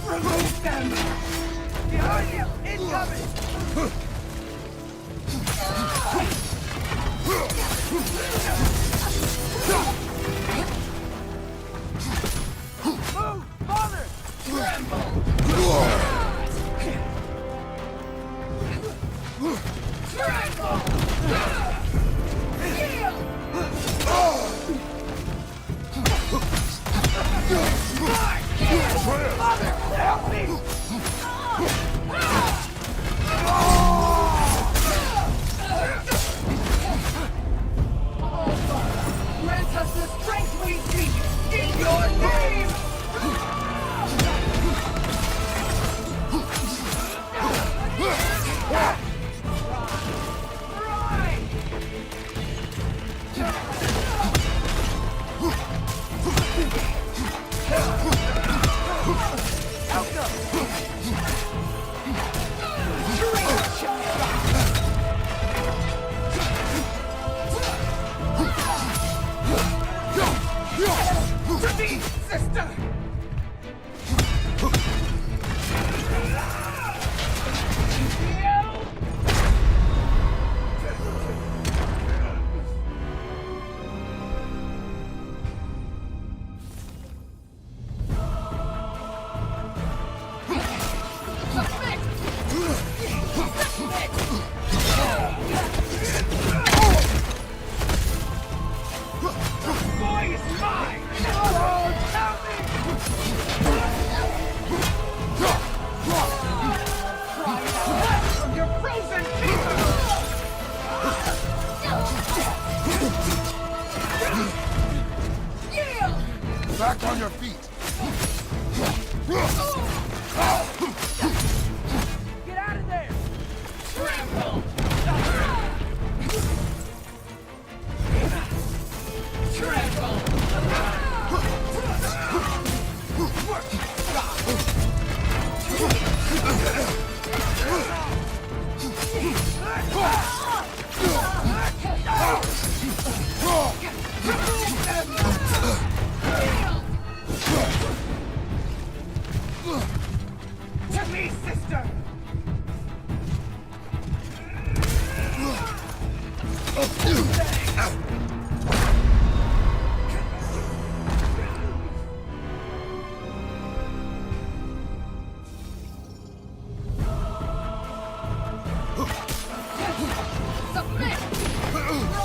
Remove them! Behind you! Incoming! Move! Father! Tremble! Mother, help me! Grant us the strength we seek in your name! Sister! Boy is mine! Help me! From your frozen fever! Back on your feet. Get out of there! Trample! To me, sister! Submit!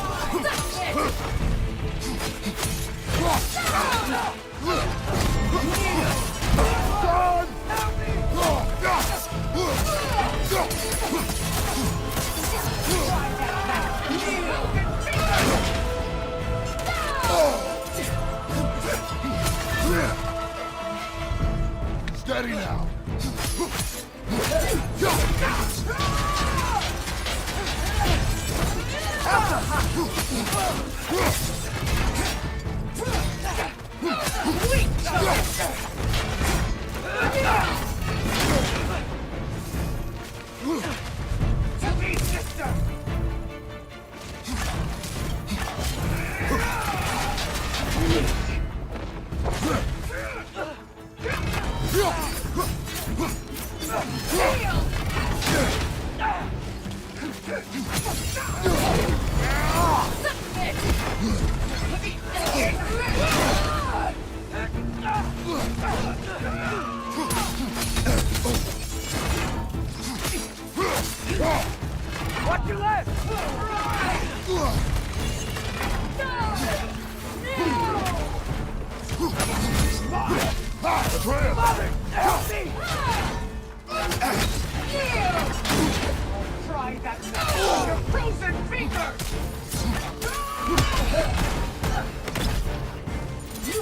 Steady now. Watch your left! Mother, help me! Try that now! Your frozen fingers!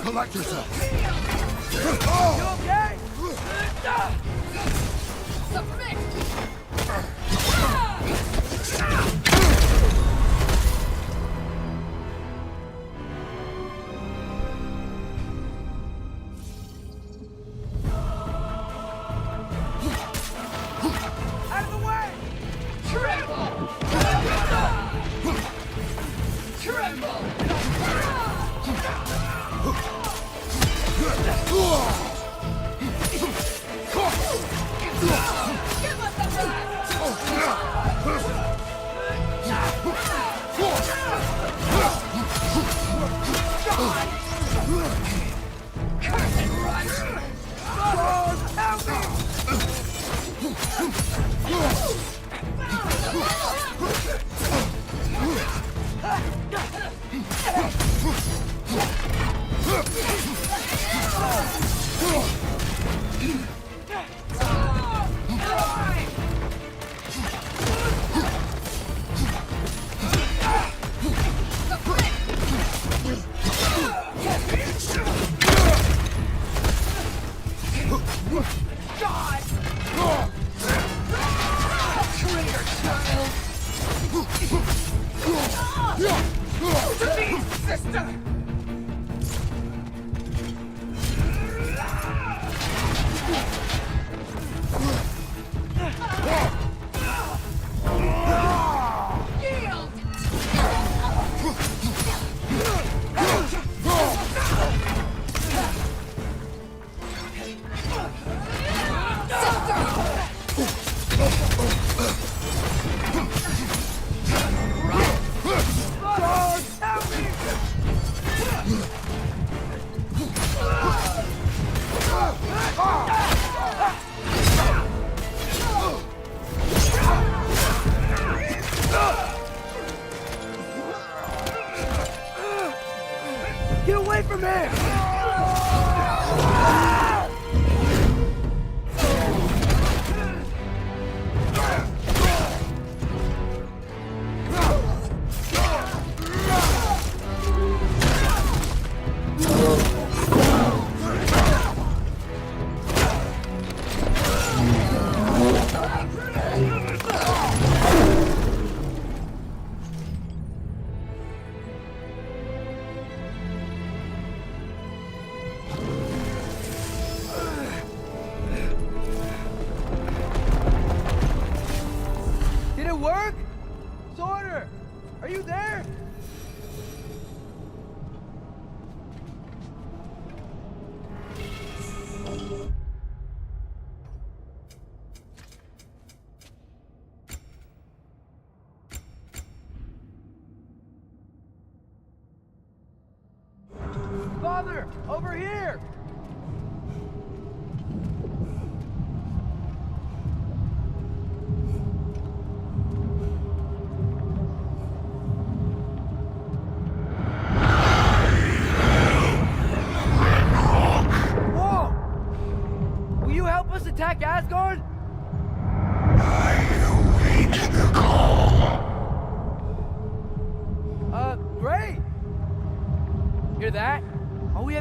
Collect yourself. You okay? Submit! Out of the way! Tremble! Tremble! Give us the Curtain run! Help me! God! Traitor child! To me, sister! Yield! Get away from him! Did it work? Sorter! Are you there? Father! Over here!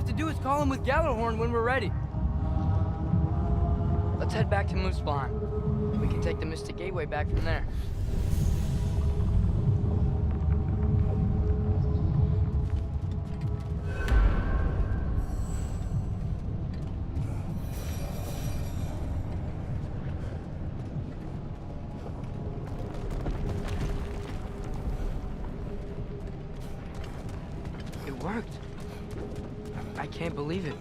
have to do is call him with Gjallarhorn when we're ready. Let's head back to Muspelheim. We can take the Mystic Gateway back from there. It worked. I can't believe it.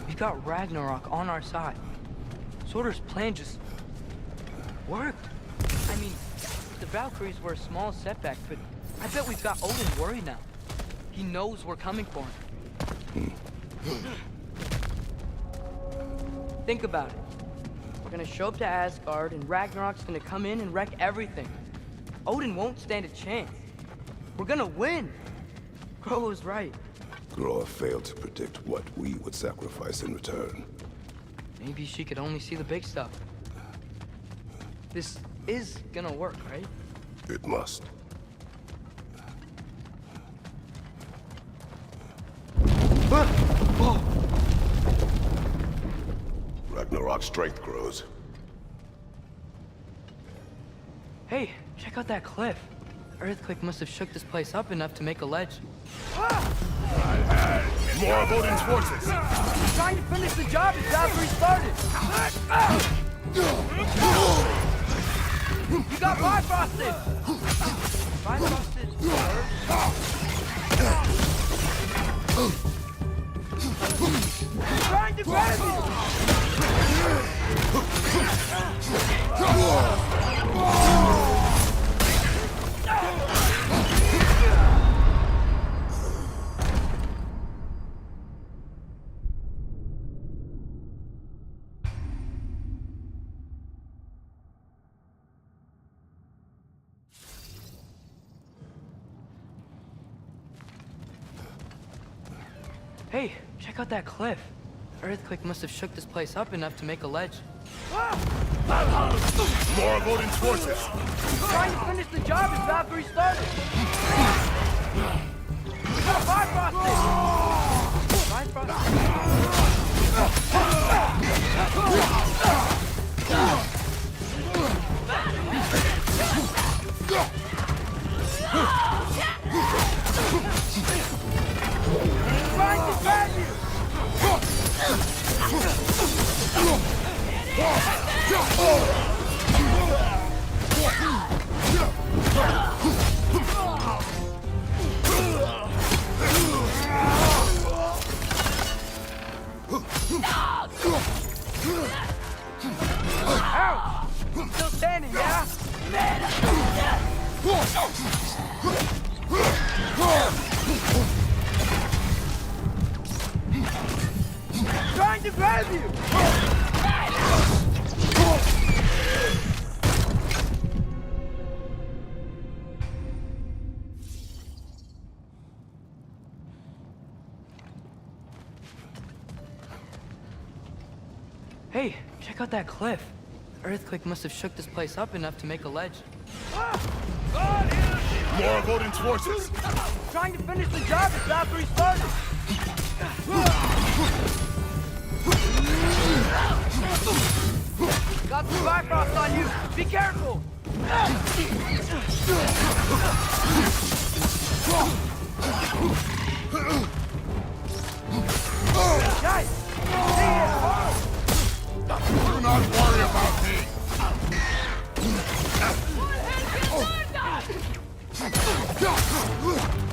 We've got Ragnarok on our side. Sorter's plan just worked. I mean, the Valkyries were a small setback, but I bet we've got Odin worried now. He knows we're coming for him. Think about it. We're gonna show up to Asgard, and Ragnarok's gonna come in and wreck everything. Odin won't stand a chance. We're gonna win. Groa was right. Groa failed to predict what we would sacrifice in return. Maybe she could only see the big stuff. This is gonna work, right? It must. Ragnarok's strength grows. Hey, check out that cliff. The earthquake must have shook this place up enough to make a ledge. More of Odin's forces! He's trying to finish the job as Valkyrie started! You got Bifrosted! Bifrosted He's trying to grab Hey, check out that cliff. The earthquake must have shook this place up enough to make a ledge. More of Odin's forces! He's trying to finish the job as Valkyrie started! You got Bifrosted! Trying to grab you! Ouch! Still standing, yeah? Trying to grab you! Hey, check out that cliff. The earthquake must have shook this place up enough to make a ledge. More of Odin's forces! Trying to finish the job as Valkyrie started! Got some Bifrost on you! Be careful! Guys! Do not worry about me! One has been